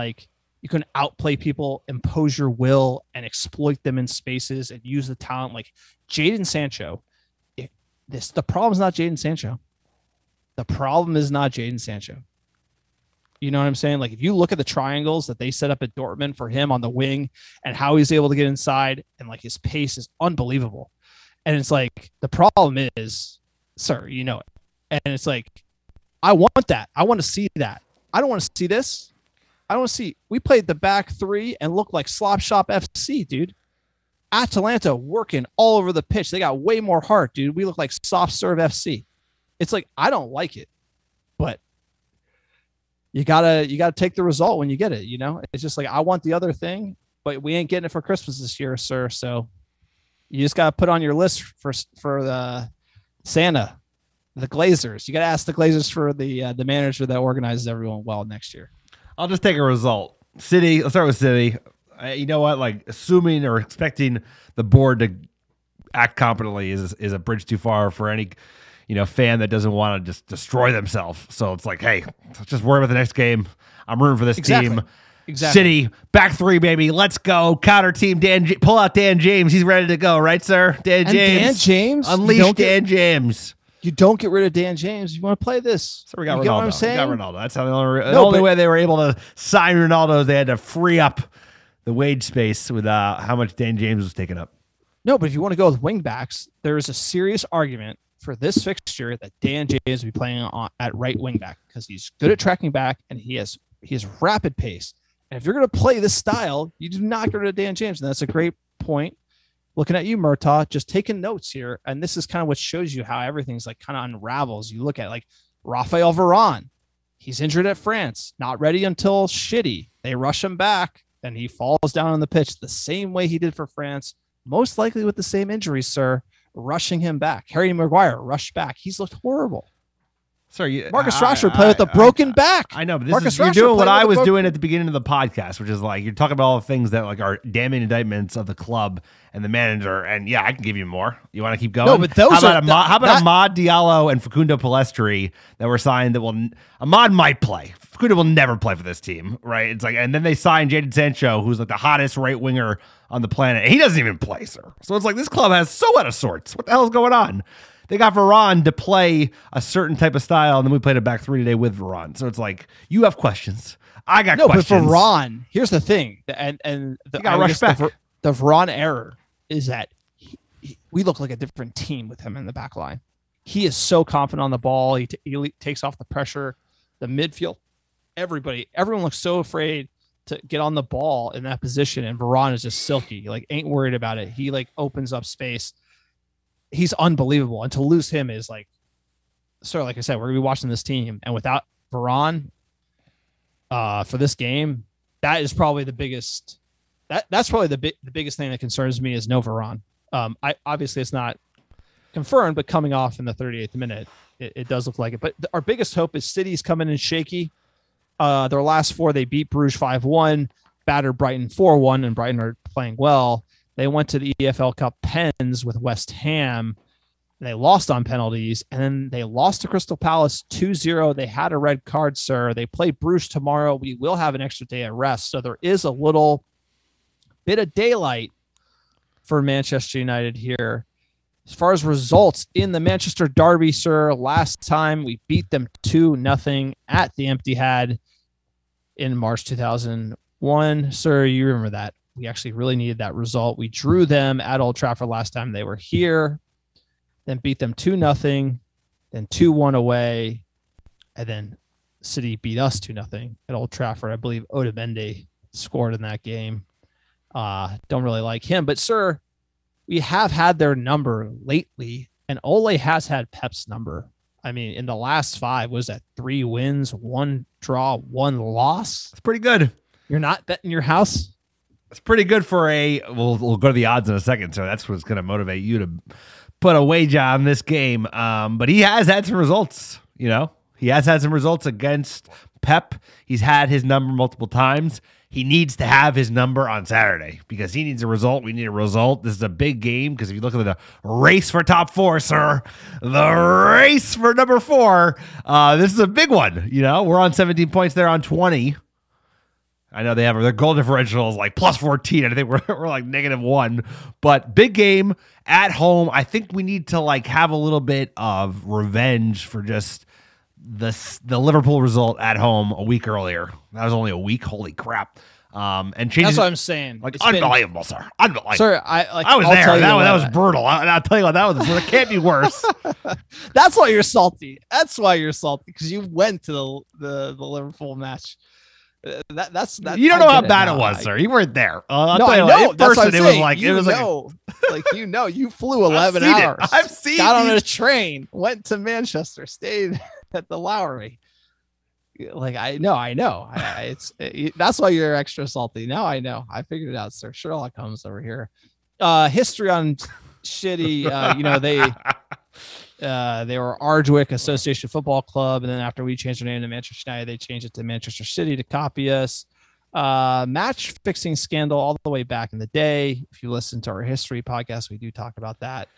you can outplay people, impose your will, and exploit them in spaces and use the talent like Jadon Sancho. The problem is not Jadon Sancho. The problem is not Jadon Sancho. You know what I'm saying? Like if you look at the triangles that they set up at Dortmund for him on the wing and how he's able to get inside and like his pace is unbelievable. And it's like, the problem is, sir, you know it. And it's like, I want that. I want to see that. I don't want to see this. I don't want to see, we played the back three and looked like Slop Shop FC, dude. Atalanta working all over the pitch. They got way more heart, dude. We look like soft serve FC. It's like, I don't like it, but you gotta take the result when you get it. You know, it's just like, I want the other thing, but we ain't getting it for Christmas this year, sir. So you just gotta put on your list for the Santa, the Glazers. You gotta ask the Glazers for the manager that organizes everyone well next year. I'll just take a result. City. Let's start with City. You know what? Like assuming or expecting the board to act competently is a bridge too far for any fan that doesn't want to just destroy themselves. So it's like, hey, let's just worry about the next game. I'm rooting for this team. Exactly. City, back three, baby. Let's go. Counter team. Pull out Dan James. He's ready to go, right, sir? Dan James. Unleash Dan James. You don't get rid of Dan James. You want to play this. So we got Ronaldo. Get what I'm saying? We got Ronaldo. That's how the only way they were able to sign Ronaldo is they had to free up the wage space with how much Dan James was taking up. No, but if you want to go with wing backs, there is a serious argument for this fixture that Dan James will be playing at right wing back because he's good at tracking back and he has rapid pace. And if you're going to play this style, you do not get rid of Dan James. And that's a great point. Looking at you, Murtaugh, just taking notes here. And this is kind of what shows you how everything's like kind of unravels. You look at like Raphael Varane. He's injured at France, not ready until shitty. They rush him back and he falls down on the pitch the same way he did for France, most likely with the same injuries, sir. Rushing him back. Harry Maguire rushed back. He's looked horrible. Sorry, Marcus Rashford played with a broken back. I know, but you're doing what I was doing at the beginning of the podcast, which is like you're talking about all the things that like are damning indictments of the club and the manager. And yeah, I can give you more. You want to keep going? No, but those how about Amad Diallo and Facundo Palestri that were signed? Amad might play. Facundo will never play for this team, right? It's like, and then they signed Jadon Sancho, who's like the hottest right winger on the planet. And he doesn't even play, sir. So it's like this club has so out of sorts. What the hell is going on? They got Varane to play a certain type of style, and then we played a back three today with Varane. So it's like, you have questions. I got questions. No, but Varane, here's the thing. The Varane error is that we look like a different team with him in the back line. He is so confident on the ball. He takes off the pressure. The midfield, everyone looks so afraid to get on the ball in that position, and Varane is just silky. Like, ain't worried about it. He like opens up space. He's unbelievable. And to lose him is like, sir, like I said, we're going to be watching this team. And without Varane for this game, that is probably the biggest, that's probably the biggest thing that concerns me is no Varane. Obviously it's not confirmed, but coming off in the 38th minute, it does look like it. But our biggest hope is City's coming in shaky. Their last four, they beat Bruges 5-1, battered Brighton 4-1, and Brighton are playing well. They went to the EFL Cup pens with West Ham. And they lost on penalties, and then they lost to Crystal Palace 2-0. They had a red card, sir. They play Bruges tomorrow. We will have an extra day of rest, so there is a little bit of daylight for Manchester United here. As far as results in the Manchester derby, sir, last time we beat them 2-0 at the Etihad in March 2001. Sir, you remember that. We actually really needed that result. We drew them at Old Trafford last time they were here, then beat them 2-0, then 2-1 away, and then City beat us 2-0 at Old Trafford. I believe Otamendi scored in that game. Don't really like him, but sir, we have had their number lately, and Ole has had Pep's number. I mean, in the last 5, was that 3 wins, 1 draw, 1 loss? It's pretty good. You're not betting your house? It's pretty good for we'll go to the odds in a second, so that's what's going to motivate you to put a wager on this game. But he has had some results, He has had some results against Pep. He's had his number multiple times. He needs to have his number on Saturday because he needs a result. We need a result. This is a big game because if you look at the race for top 4, sir, the race for number 4, this is a big one. You know, we're on 17 points. They're on 20. I know they have their goal differential is like plus 14. I think we're like -1, but big game at home. I think we need to like have a little bit of revenge for just the Liverpool result at home a week earlier. That was only a week. Holy crap. And changes. That's what I'm saying. Like unbelievable, sir. Unbelievable. Sir, I was there. That was brutal. I'll tell you what, that was. It can't be worse. That's why you're salty. That's why you're salty because you went to the Liverpool match. That's you don't know how bad it was, sir. You weren't there. No, I know. In person, it was like you flew 11 hours. I've seen. Got on a train, went to Manchester, stayed at the Lowry. Like I know. That's why you're extra salty. Now I know. I figured it out, sir. Sherlock Holmes over here. History on shitty. They were Ardwick Association Football Club, and then after we changed our name to Manchester United, they changed it to Manchester City to copy us. Match fixing scandal all the way back in the day. If you listen to our history podcast, we do talk about that.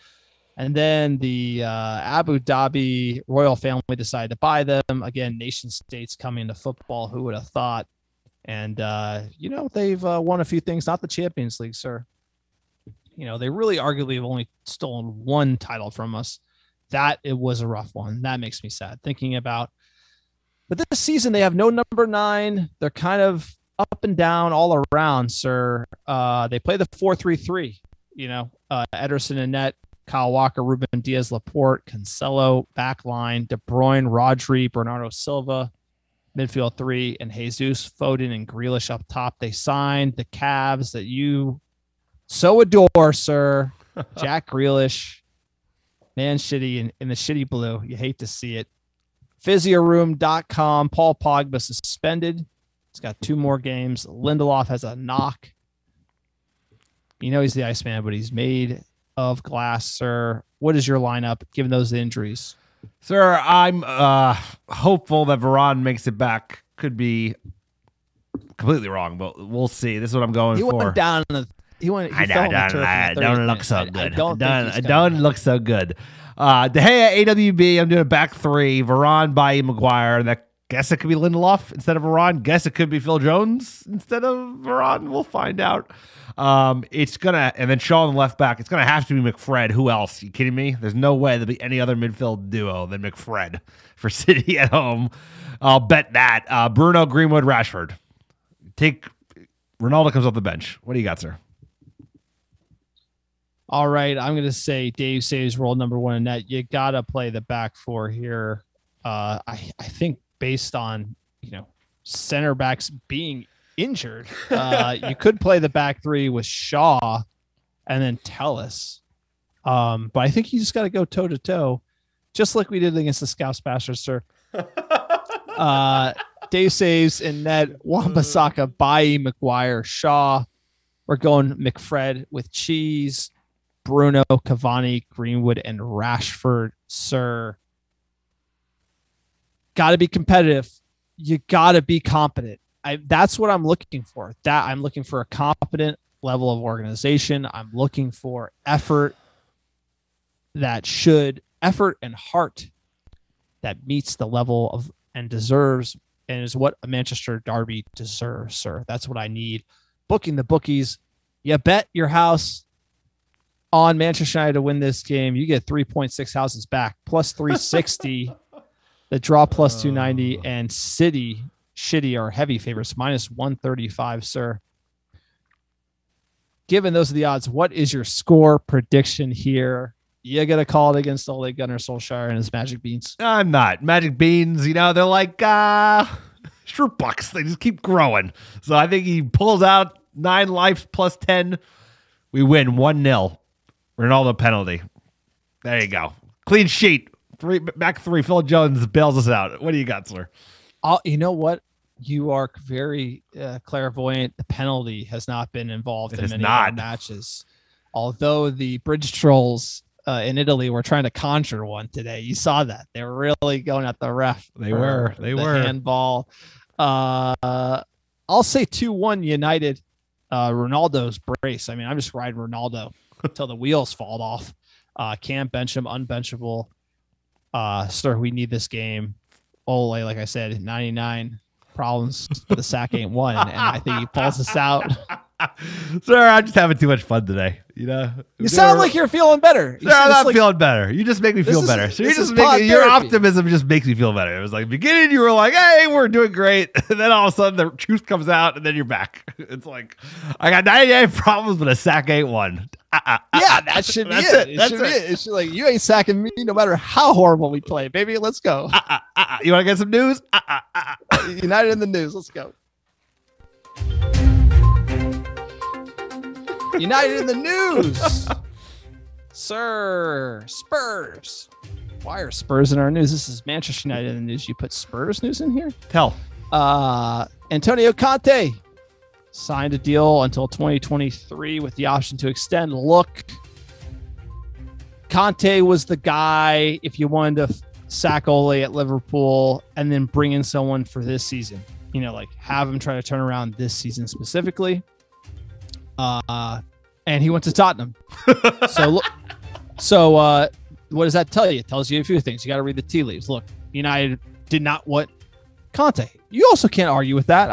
And then the Abu Dhabi royal family decided to buy them. Again, nation states coming to football. Who would have thought? And, they've won a few things, not the Champions League, sir. They really arguably have only stolen one title from us. That it was a rough one. That makes me sad thinking about. But this season, they have no number 9. They're kind of up and down all around, sir. They play the 4-3-3. Ederson and net, Kyle Walker, Ruben Diaz, Laporte, Cancelo, backline, De Bruyne, Rodri, Bernardo Silva, midfield 3, and Jesus, Foden, and Grealish up top. They signed the Cavs that you so adore, sir. Jack Grealish, man, shitty in the shitty blue. You hate to see it. Physioroom.com. Paul Pogba suspended. He's got 2 more games. Lindelof has a knock. He's the Iceman, but he's made of glass, sir. What is your lineup given those injuries? Sir, I'm hopeful that Varane makes it back. Could be completely wrong, but we'll see. This is what I'm going for. Went down in the I don't look so good. I don't look so good. De Gea, AWB. I'm doing a back 3. Varane, Bailly, Maguire. Guess it could be Lindelof instead of Varane. Guess it could be Phil Jones instead of Varane. We'll find out. And then Shaw on the left back. It's gonna have to be McFred. Who else? You kidding me? There's no way there'll be any other midfield duo than McFred for City at home. I'll bet that. Bruno, Greenwood, Rashford. Ronaldo comes off the bench. What do you got, sir? All right, I'm going to say Dave saves role number 1 in net. You got to play the back 4 here. I think based on, center backs being injured, you could play the back 3 with Shaw and then Telles. But I think you just got to go toe to toe, just like we did against the Scouse Bastards, sir. Dave saves in net, Wan-Bissaka, Bailly, Maguire, Shaw. We're going McFred with Cheese, Bruno, Cavani, Greenwood, and Rashford, sir. Got to be competitive. You got to be competent. That's what I'm looking for. I'm looking for a competent level of organization. I'm looking for effort and heart that meets the level of and deserves and is what a Manchester derby deserves, sir. That's what I need. Booking the bookies. You bet your house on Manchester United to win this game. You get 3.6 houses back, plus 360. The draw plus 290, and City shitty are heavy favorites, minus 135, sir. Given those are the odds, what is your score prediction here? You got to call it against Ole Gunnar Solskjaer and his Magic Beans. I'm not. Magic Beans, they're like shrimp bucks. They just keep growing. So I think he pulls out 9 lives plus 10. We win 1-0. Ronaldo penalty. There you go. Clean sheet. Back 3. Phil Jones bails us out. What do you got, sir? You know what? You are very clairvoyant. The penalty has not been involved in many other matches. Although the Bridge Trolls in Italy were trying to conjure one today. You saw that. They were really going at the ref. They were handball. I'll say 2-1 United. Ronaldo's brace. I mean, I'm just riding Ronaldo until the wheels fall off. Can't bench him, unbenchable. Sir, we need this game. Ole, like I said, 99 problems, but the sack ain't one, and I think he pulls us out. Sir, I'm just having too much fun today. You sound like you're feeling better. Sir, I'm not feeling better. You just make me feel better. So your optimism just makes me feel better. It was like beginning, you were like, "Hey, we're doing great," and then all of a sudden the truth comes out, and then you're back. It's like I got 99 problems, but a sack ain't one. Yeah, that should be it. It should be it. It should like you ain't sacking me no matter how horrible we play, baby. Let's go. You want to get some news? United in the news. Let's go. United in the news. Sir, Spurs. Why are Spurs in our news? This is Manchester United in the news. You put Spurs news in here? Tell. Antonio Conte signed a deal until 2023 with the option to extend. Look, Conte was the guy if you wanted to sack Ole at Liverpool and then bring in someone for this season. Like have him try to turn around this season specifically. And he went to Tottenham. So what does that tell you? It tells you a few things. You got to read the tea leaves. Look, United did not want Conte. You also can't argue with that.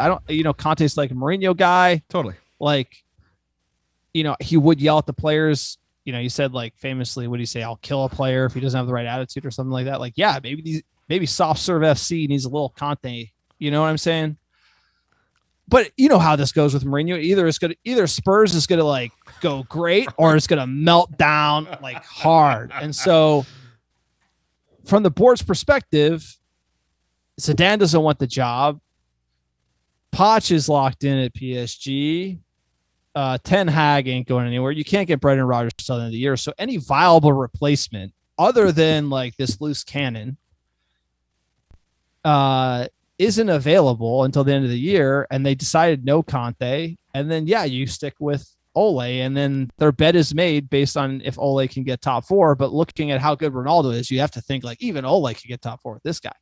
Conte's like a Mourinho guy. Totally. Like, he would yell at the players. He said like famously, what do you say? I'll kill a player if he doesn't have the right attitude or something like that. Like, yeah, maybe soft serve FC needs a little Conte. You know what I'm saying? But you know how this goes with Mourinho. Either Spurs is gonna like go great or it's gonna melt down like hard. And so from the board's perspective, Zidane doesn't want the job. Poch is locked in at PSG. Ten Hag ain't going anywhere. You can't get Brendan Rodgers till the end of the year. So any viable replacement other than like this loose cannon isn't available until the end of the year, and they decided no Conte, and then you stick with Ole, and then their bet is made based on if Ole can get top four. But looking at how good Ronaldo is, you have to think like even Ole can get top four with this guy.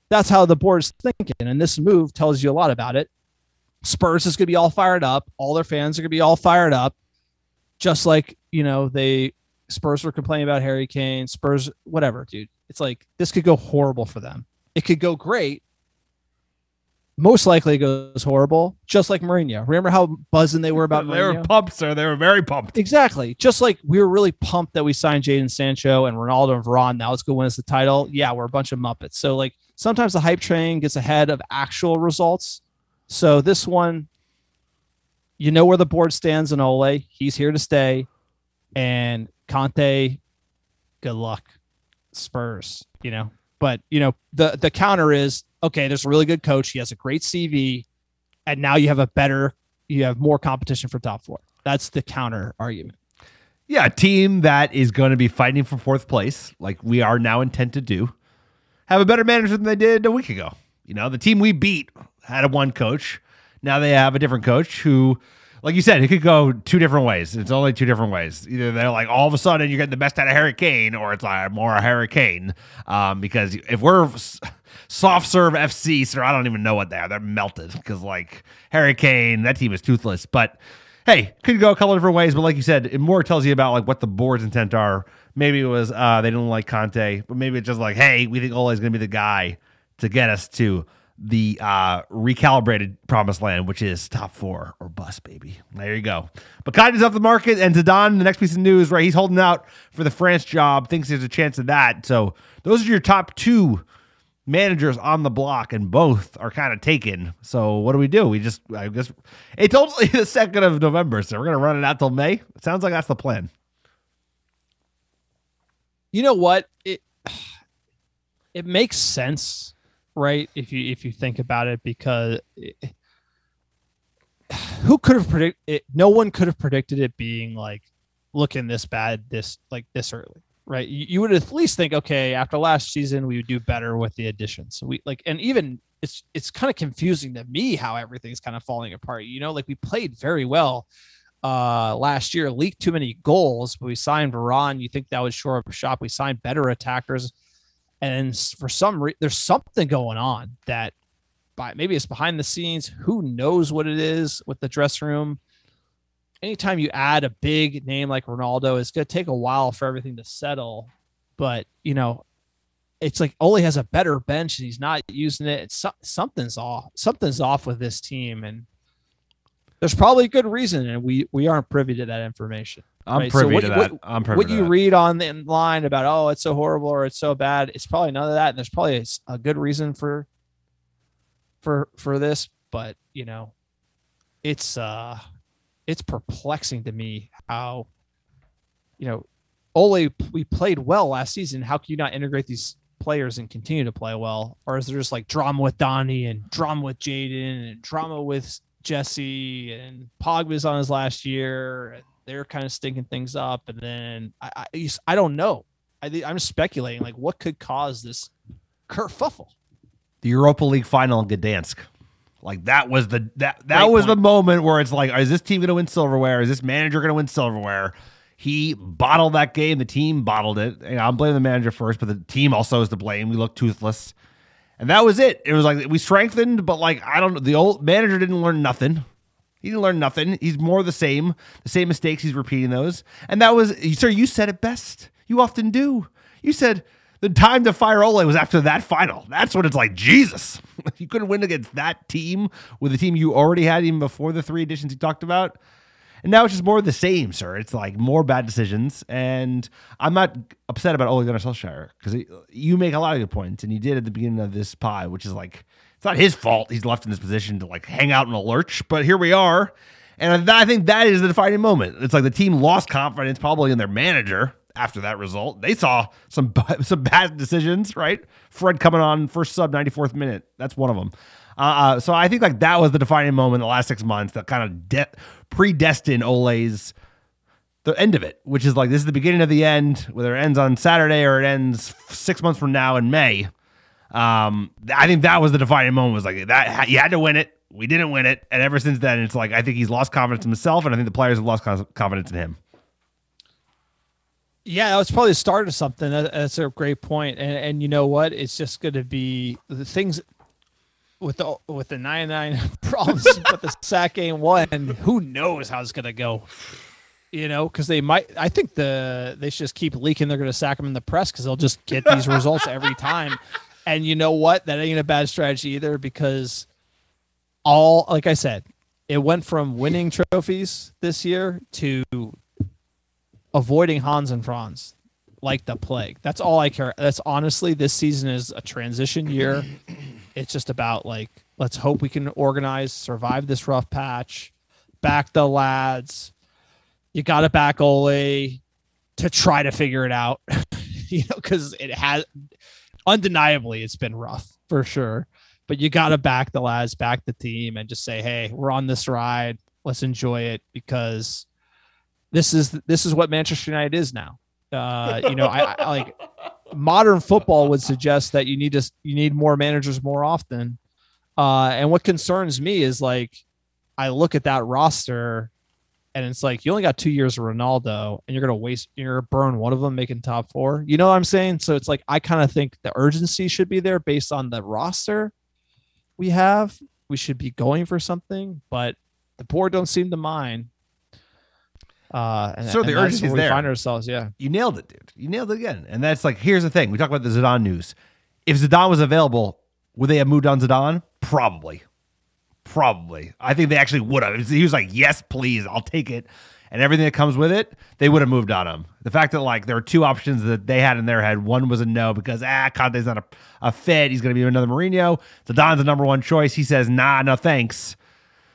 That's how the board's thinking, and this move tells you a lot about it. Spurs is going to be all fired up. All their fans are going to be all fired up, just like Spurs were complaining about Harry Kane. Spurs, whatever, dude. It's like this could go horrible for them. It could go great. Most likely it goes horrible, just like Mourinho. Remember how buzzing they were about Mourinho? They were pumped, sir. They were very pumped. Exactly. Just like we were really pumped that we signed Jadon Sancho and Ronaldo and Varane. Now let's go win us the title. Yeah, we're a bunch of Muppets. So like sometimes the hype train gets ahead of actual results. So this one, where the board stands in Ole. He's here to stay. And Conte, good luck. Spurs, But, the counter is, okay, there's a really good coach. He has a great CV. And now you have more competition for top four. That's the counter argument. Yeah, a team that is going to be fighting for fourth place, like we are now intent to do, have a better manager than they did a week ago. The team we beat had one coach. Now they have a different coach who, like you said, it could go two different ways. It's only two different ways. Either they're like, all of a sudden you're getting the best out of Harry Kane, or it's like more a Harry Kane. Because if we're soft serve FC, sir, I don't even know what they are. They're melted because like Harry Kane, that team is toothless. But hey, could go a couple of different ways. But like you said, it more tells you about like what the board's intent are. Maybe it was they didn't like Conte, but maybe it's just like, hey, we think Ole is going to be the guy to get us to the recalibrated promised land, which is top four or bust, baby. There you go. But Conte's off the market, and Zidane, the next piece of news, right? He's holding out for the France job, thinks there's a chance of that. So those are your top two managers on the block, and both are kind of taken. So what do? I guess it's only the 2nd of November, so we're going to run it out till May. It sounds like that's the plan. You know what? It makes sense. Right, if you think about it, because who could have predicted it? No one could have predicted it being like looking this bad this early, right? You would at least think, okay, after last season we would do better with the additions. And even it's kind of confusing to me how everything's kind of falling apart. Like we played very well last year, leaked too many goals, but we signed Varane. You think that would shore up shop. We signed better attackers. And for some reason, there's something going on that maybe it's behind the scenes. Who knows what it is with the dressing room? Anytime you add a big name like Ronaldo, it's going to take a while for everything to settle. But, it's like Ole has a better bench and he's not using it. Something's off. Something's off with this team. And there's probably a good reason. And we aren't privy to that information. I'm privy to that. I'm privy what to you that. read on the line about, oh, it's so horrible or it's so bad. It's probably none of that. And there's probably a good reason for this. But, it's perplexing to me how, Ole, we played well last season. How can you not integrate these players and continue to play well? Or is there just like drama with Donnie and drama with Jaden and drama with Jesse and Pogba's on his last year? And they're kind of stinking things up. And then I don't know. I'm speculating like what could cause this kerfuffle. The Europa League final in Gdansk. Like that was the point. moment where it's like, is this team going to win silverware? Is this manager going to win silverware? He bottled that game. The team bottled it. I'm blaming the manager first, but the team also is to blame. We looked toothless. And that was it. It was like we strengthened, but like, I don't know. The old manager didn't learn nothing. He didn't learn nothing. He's more the same mistakes. He's repeating those. And that was, sir, you said it best. You often do. You said the time to fire Ole was after that final. That's when it's like, Jesus, you couldn't win against that team with the team you already had even before the 3 additions you talked about. And now it's just more of the same, sir. It's like more bad decisions. And I'm not upset about Ole Gunnar Solskjaer because you make a lot of good points. And you did at the beginning of this pod, which is like, it's not his fault he's left in this position to like hang out in a lurch. But here we are. And I think that is the defining moment. It's like the team lost confidence probably in their manager after that result. They saw some bad decisions, right? Fred coming on first sub 94th minute. That's one of them. So I think like that was the defining moment in the last 6 months that kind of predestined Ole's the end of it, which is like this is the beginning of the end, whether it ends on Saturday or it ends 6 months from now in May. I think that was the defining moment. Was like that you had to win it. We didn't win it, and ever since then, it's like I think he's lost confidence in himself, and I think the players have lost confidence in him. Yeah, that was probably the start of something. That's a great point. And you know what? It's just going to be the things with the 99 problems with the sack game one. Who knows how it's going to go? Because they might. I think they should just keep leaking. They're going to sack him in the press because they'll just get these results every time. And you know what? That ain't a bad strategy either because like I said, it went from winning trophies this year to avoiding Hans and Franz like the plague. That's all I care. That's honestly, this season is a transition year. It's just about like, let's hope we can organize, survive this rough patch, back the lads. You got to back Ole to try to figure it out, because it has undeniably it's been rough for sure. But you got to back the lads, back the team, and just say, hey, we're on this ride. Let's enjoy it because this is what Manchester United is now. I like modern football would suggest that you need more managers more often. And what concerns me is like, I look at that roster and it's like, you only got 2 years of Ronaldo and you're going to burn one of them making top 4. You know what I'm saying? So it's like, I kind of think the urgency should be there based on the roster we have. We should be going for something, but the board don't seem to mind. So the urgency is there. We find ourselves, yeah. You nailed it, dude. You nailed it again. And that's like, here's the thing. We talk about the Zidane news. If Zidane was available, would they have moved on Zidane? Probably. I think they actually would have. He was like, yes, please, I'll take it. And everything that comes with it, they would have moved on him. The fact that like there were 2 options that they had in their head. One was a no because Conte's not a fit. He's going to be another Mourinho. Zidane's the number 1 choice. He says, nah, no thanks.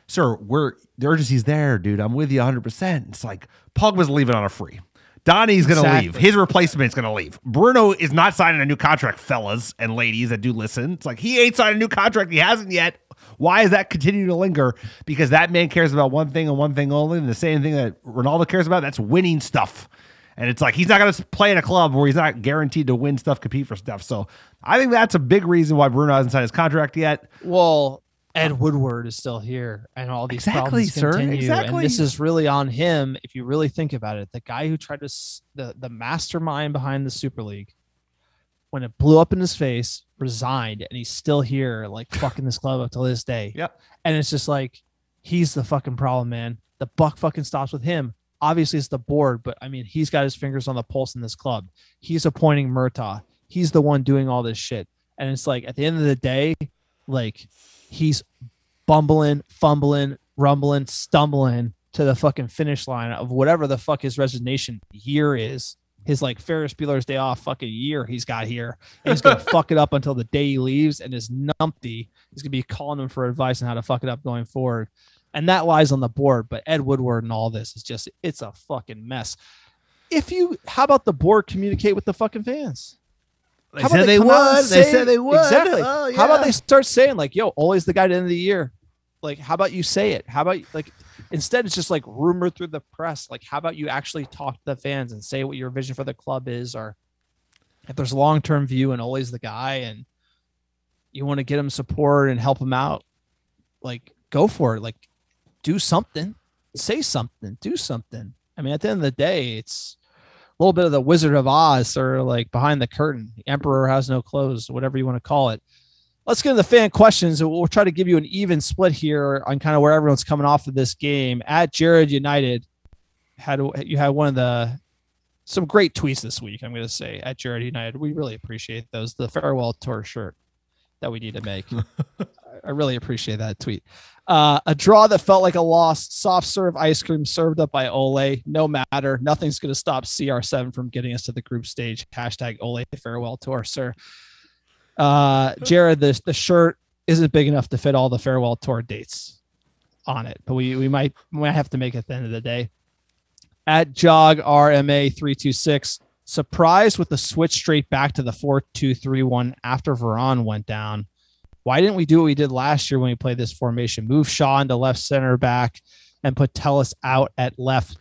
Sir, the urgency's there, dude. I'm with you 100%. It's like Pogba's leaving on a free. Donnie's going to leave. His replacement's going to leave. Bruno is not signing a new contract, fellas and ladies that do listen. It's like he ain't signed a new contract. He hasn't yet. Why is that continuing to linger? Because that man cares about one thing and one thing only, and the same thing that Ronaldo cares about, that's winning stuff. And it's like he's not going to play in a club where he's not guaranteed to win stuff, compete for stuff. So I think that's a big reason why Bruno hasn't signed his contract yet. Well, Ed Woodward is still here, and all these Exactly, problems sir. continue. Exactly. And this is really on him, if you really think about it. The guy who tried to the mastermind behind the Super League, when it blew up in his face, resigned, and he's still here, like fucking this club up to this day. Yep. And it's just like, he's the fucking problem, man. The buck fucking stops with him. Obviously, it's the board, but I mean, he's got his fingers on the pulse in this club. He's appointing Murtaugh. He's the one doing all this shit. And it's like, at the end of the day, like, he's bumbling, fumbling, rumbling, stumbling to the fucking finish line of whatever the fuck his resignation year is. His like Ferris Bueller's Day Off fucking year he's got here. And he's gonna fuck it up until the day he leaves, and his numpty is gonna be calling him for advice on how to fuck it up going forward. And that lies on the board. But Ed Woodward and all this is just, it's a fucking mess. How about the board communicate with the fucking fans? They said they would. They said they would. Exactly. Oh, yeah. How about they start saying like, yo, Ole's the guy at the end of the year? Like, how about you say it? How about like, instead it's just like rumored through the press. Like, how about you actually talk to the fans and say what your vision for the club is, or if there's a long-term view and Ole's the guy and you want to get him support and help him out, like, go for it. Like, do something, say something, do something. I mean, at the end of the day, it's a little bit of the Wizard of Oz, or like behind the curtain. The Emperor has no clothes, whatever you want to call it. Let's get into the fan questions. We'll try to give you an even split here on kind of where everyone's coming off of this game. At Jared United, you had some great tweets this week. I'm going to say at Jared United, we really appreciate those. The farewell tour shirt that we need to make. I really appreciate that tweet. A draw that felt like a loss. Soft serve ice cream served up by Ole. No matter. Nothing's going to stop CR7 from getting us to the group stage. Hashtag Ole farewell tour, sir. Jared, the shirt isn't big enough to fit all the farewell tour dates on it, but we might have to make it at the end of the day. At Jog RMA 326, surprised with the switch straight back to the 4-2-3-1 after Varane went down. Why didn't we do what we did last year when we played this formation? Move Shaw into left center back and put Telles out at left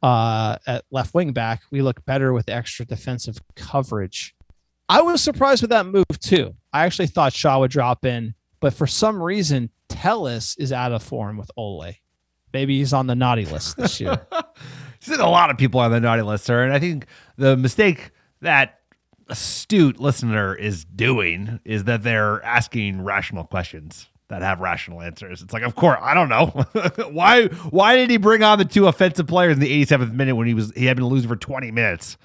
wing back. We look better with extra defensive coverage. I was surprised with that move too. I actually thought Shaw would drop in, but for some reason, Telles is out of form with Ole. Maybe he's on the naughty list this year. There's a lot of people on the naughty list, sir. And I think the mistake that astute listener is doing is that they're asking rational questions that have rational answers. It's like, of course, I don't know. Why did he bring on the two offensive players in the 87th minute when he had been losing for 20 minutes?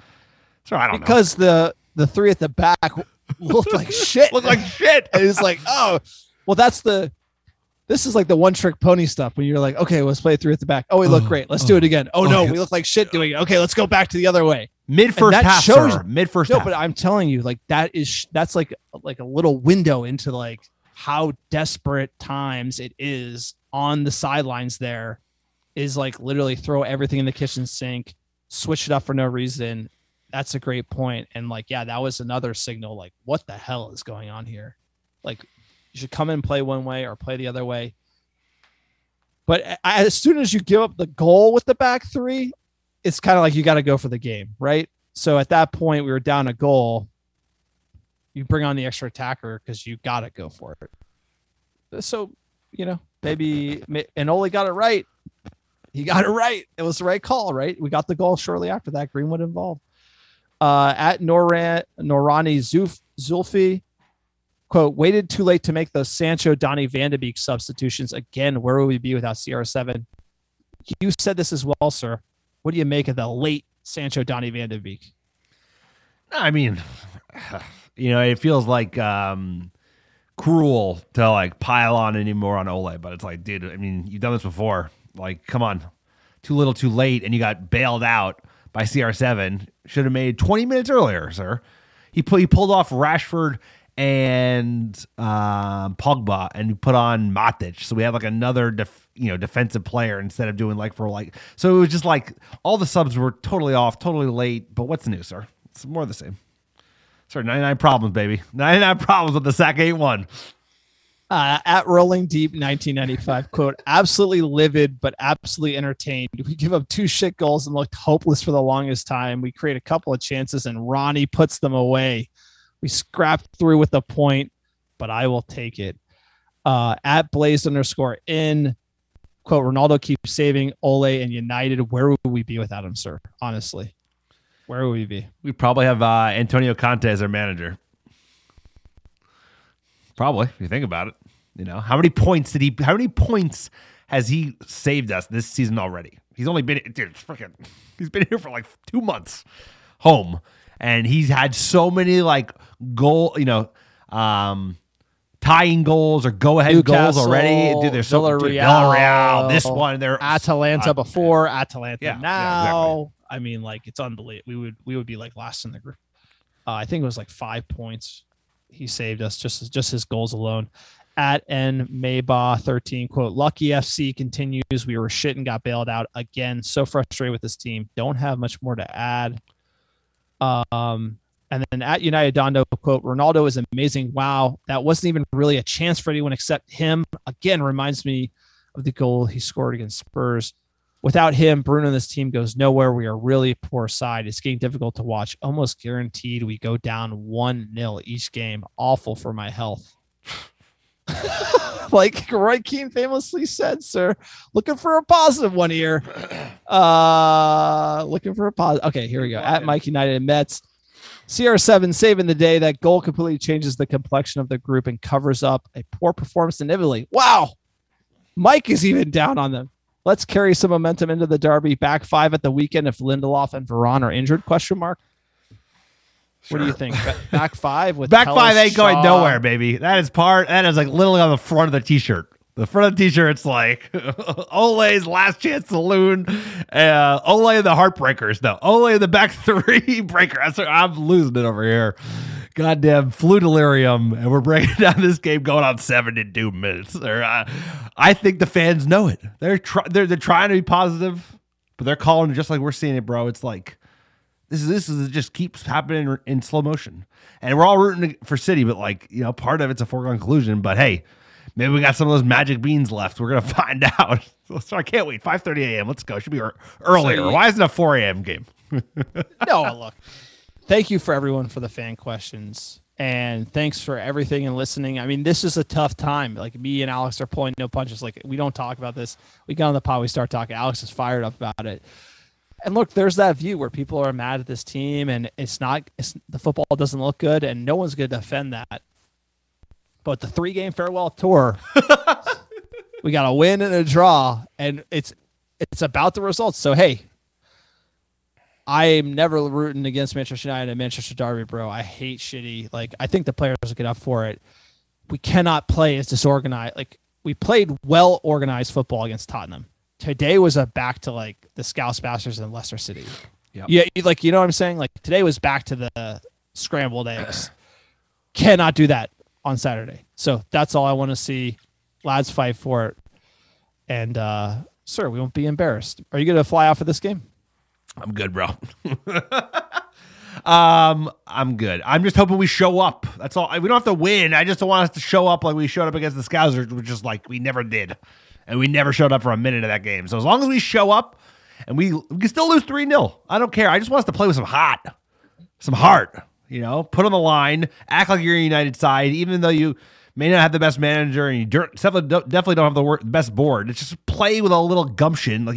So I don't know. Because the three at the back looked like shit. Looked like shit. And it's like, oh, well, this is like the one trick pony stuff when you're like, okay, let's play three at the back. Oh, we look great. Let's do it again. Oh, no, we look like shit doing it. Okay, let's go back to the other way. Mid-first half, sir. Mid-first half. No, but I'm telling you, like, that's like a little window into like how desperate times it is on the sidelines. There is like literally throw everything in the kitchen sink, switch it up for no reason. That's a great point. And like, yeah, that was another signal. Like, what the hell is going on here? Like, you should come in and play one way or play the other way. But as soon as you give up the goal with the back three, it's kind of like you got to go for the game, right? So at that point, we were down a goal. You bring on the extra attacker because you got to go for it. So, maybe, and Ole got it right. He got it right. It was the right call, right? We got the goal shortly after that. Greenwood involved. At Norani Zulfi, quote, waited too late to make those Sancho, Donny Van de Beek substitutions. Again, where would we be without CR7? You said this as well, sir. What do you make of the late Sancho, Donny Van de Beek? I mean, it feels like cruel to like pile on anymore on Ole, but it's like, dude, I mean, you've done this before. Like, come on, too little, too late, and you got bailed out by CR7. Should have made 20 minutes earlier, sir. He pulled off Rashford and Pogba and put on Matic. So we have like another defensive player instead of doing so it was just like all the subs were totally off, totally late. But what's new, sir? It's more of the same. Sir, 99 problems, baby. 99 problems with the sack 8-1. At Rolling Deep 1995, quote, absolutely livid, but absolutely entertained. We give up 2 shit goals and looked hopeless for the longest time. We create a couple of chances and Ronnie puts them away. We scrapped through with a point, but I will take it. At Blaze_in, quote, Ronaldo keeps saving Ole and United. Where would we be without him, sir? Honestly, where would we be? We probably have Antonio Conte as our manager. Probably, if you think about it. You know, how many points has he saved us this season already? He's only been, dude, he's been here for like 2 months home. And he's had so many like tying goals or go-ahead goals already. Dude, there's so Villarreal, this one, they're Atalanta before, Atalanta now. Yeah, exactly. I mean, like, it's unbelievable. We would be like last in the group. I think it was like 5 points he saved us, just his goals alone. At N Maybaugh 13, quote, lucky FC continues. We were shit and got bailed out again. So frustrated with this team. Don't have much more to add. And then at United Dondo, quote, Ronaldo is amazing. Wow, that wasn't even really a chance for anyone except him. Again, reminds me of the goal he scored against Spurs. Without him, Bruno and this team goes nowhere. We are really poor side. It's getting difficult to watch. Almost guaranteed we go down 1-0 each game. Awful for my health. Like Roy Keane famously said, sir, looking for a positive one here. Looking for a positive. Okay, here we go. At Mike United Mets. CR7 saving the day. That goal completely changes the complexion of the group and covers up a poor performance in Italy. Wow. Mike is even down on them. Let's carry some momentum into the derby. Back 5 at the weekend if Lindelof and Varane are injured? Question mark. Sure. What do you think? Back 5 with back Tellis, 5 ain't Shaw. going nowhere, baby. That is like literally on the front of the t-shirt. The front of the t-shirt, it's like Ole's last chance saloon. Ole and the Heartbreakers. No, Ole and the back 3 breaker. I'm losing it over here. Goddamn flu delirium, and we're breaking down this game going on 72 minutes. I think the fans know it. They're trying to be positive, but they're calling it just like we're seeing it, bro. It's like this is just keeps happening in slow motion, and we're all rooting for City, but like, you know, part of it's a foregone conclusion. But hey, maybe we got some of those magic beans left. We're gonna find out. So I can't wait. 5:30 a.m. Let's go. It should be earlier. Why isn't it a 4 a.m. game? No, look. Thank you for everyone for the fan questions, and thanks for everything and listening. I mean, this is a tough time. Like, me and Alex are pulling no punches. Like, we don't talk about this. We get on the pod, we start talking. Alex is fired up about it. And look, there's that view where people are mad at this team, and the football doesn't look good, and no one's going to defend that. But the 3-game farewell tour, we got a win and a draw, and it's about the results. So, hey, I'm never rooting against Manchester United and Manchester Derby, bro. I hate shitty. Like, I think the players will get up for it. We cannot play as disorganized. Like, we played well-organized football against Tottenham. Today was back to, like, the Scouse Bastards and Leicester City. Yep. Yeah, like, you know what I'm saying? Like, today was back to the scrambled eggs. Cannot do that on Saturday. So that's all I want to see. Lads fight for it. And, sir, we won't be embarrassed. Are you going to fly out for this game? I'm good, bro. I'm good. I'm just hoping we show up. That's all. We don't have to win. I just don't want us to show up like we showed up against the Scousers, which is like we never did. And we never showed up for a minute of that game. So as long as we show up and we can still lose 3-0. I don't care. I just want us to play with some heart, you know, put on the line, act like you're a United side, even though you may not have the best manager and you definitely don't have the best board. It's just play with a little gumption, like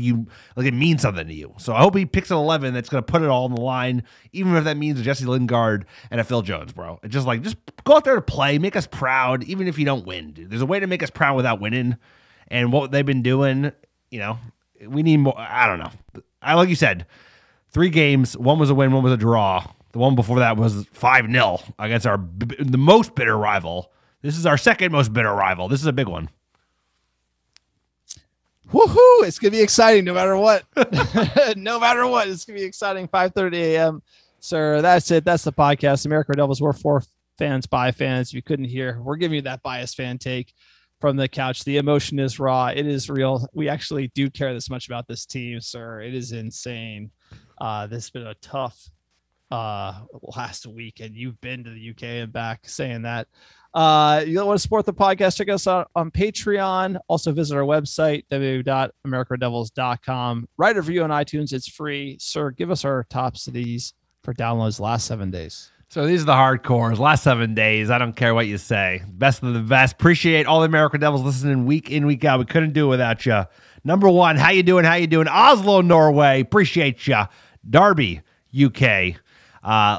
it means something to you. So I hope he picks an 11 that's going to put it all on the line, even if that means a Jesse Lingard and a Phil Jones, bro. It's just go out there to play, make us proud, even if you don't win, dude. There's a way to make us proud without winning, and what they've been doing, you know, we need more. I don't know. Like you said, 3 games, 1 was a win, 1 was a draw. The one before that was 5-0 against the most bitter rival. This is our second most bitter rival. This is a big one. Woohoo! It's going to be exciting no matter what. No matter what, it's going to be exciting. 5:30 a.m. Sir, that's it. That's the podcast. America Devils, we're for fans, by fans. If you couldn't hear, we're giving you that biased fan take from the couch. The emotion is raw. It is real. We actually do care this much about this team, sir. It is insane. This has been a tough last week, and you've been to the UK and back saying that. You want to support the podcast, check us out on Patreon. Also visit our website, www.americadevils.com. Write a review on iTunes. It's free. Sir, give us our top cities for downloads last 7 days. So these are the hardcores. Last 7 days. I don't care what you say. Best of the best. Appreciate all the American Devils listening week in, week out. We couldn't do it without you. Number one, how you doing? How you doing? Oslo, Norway. Appreciate you. Derby, UK.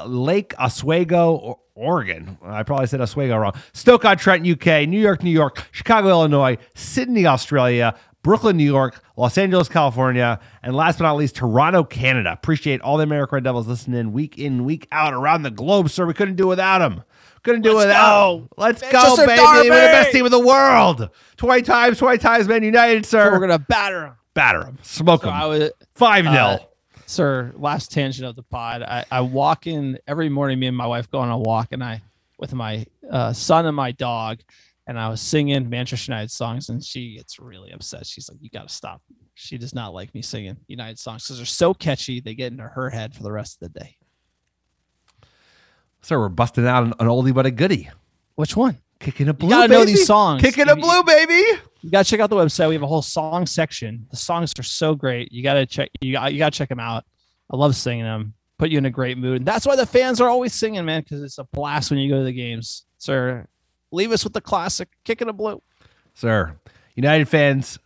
Lake Oswego, Oregon. I probably said Oswego wrong. Stoke-on-Trent, UK. New York, New York. Chicago, Illinois. Sydney, Australia. Brooklyn, New York, Los Angeles, California, and last but not least, Toronto, Canada. Appreciate all the American Red Devils listening week in, week out around the globe, sir. We couldn't do it without them. Couldn't do it without them. Let's go, baby. Derby! We're the best team in the world. 20 times, Man United, sir. So we're going to batter them. Batter them. Smoke So them. 5-0. Sir, last tangent of the pod. I walk in every morning, me and my wife go on a walk, and with my son and my dog, and I was singing Manchester United songs, and she gets really upset. She's like, you got to stop. She does not like me singing United songs because they're so catchy. They get into her head for the rest of the day. Sir, we're busting out an oldie but a goodie. Which one? Kicking a Blue, you got to know these songs. Kicking a Blue, baby. You got to check out the website. We have a whole song section. The songs are so great. You got to check. You got to check them out. I love singing them. Put you in a great mood. And that's why the fans are always singing, man, because it's a blast when you go to the games. Sir, leave us with the classic Kicking a Blue. Sir, United fans,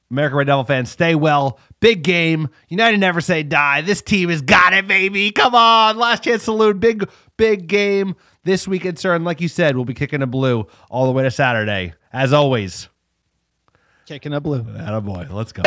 American Red Devil fans, stay well. Big game. United never say die. This team has got it, baby. Come on. Last chance saloon. Big game this weekend, sir. And like you said, we'll be kicking a blue all the way to Saturday. As always. Kicking a Blue. Attaboy. Let's go.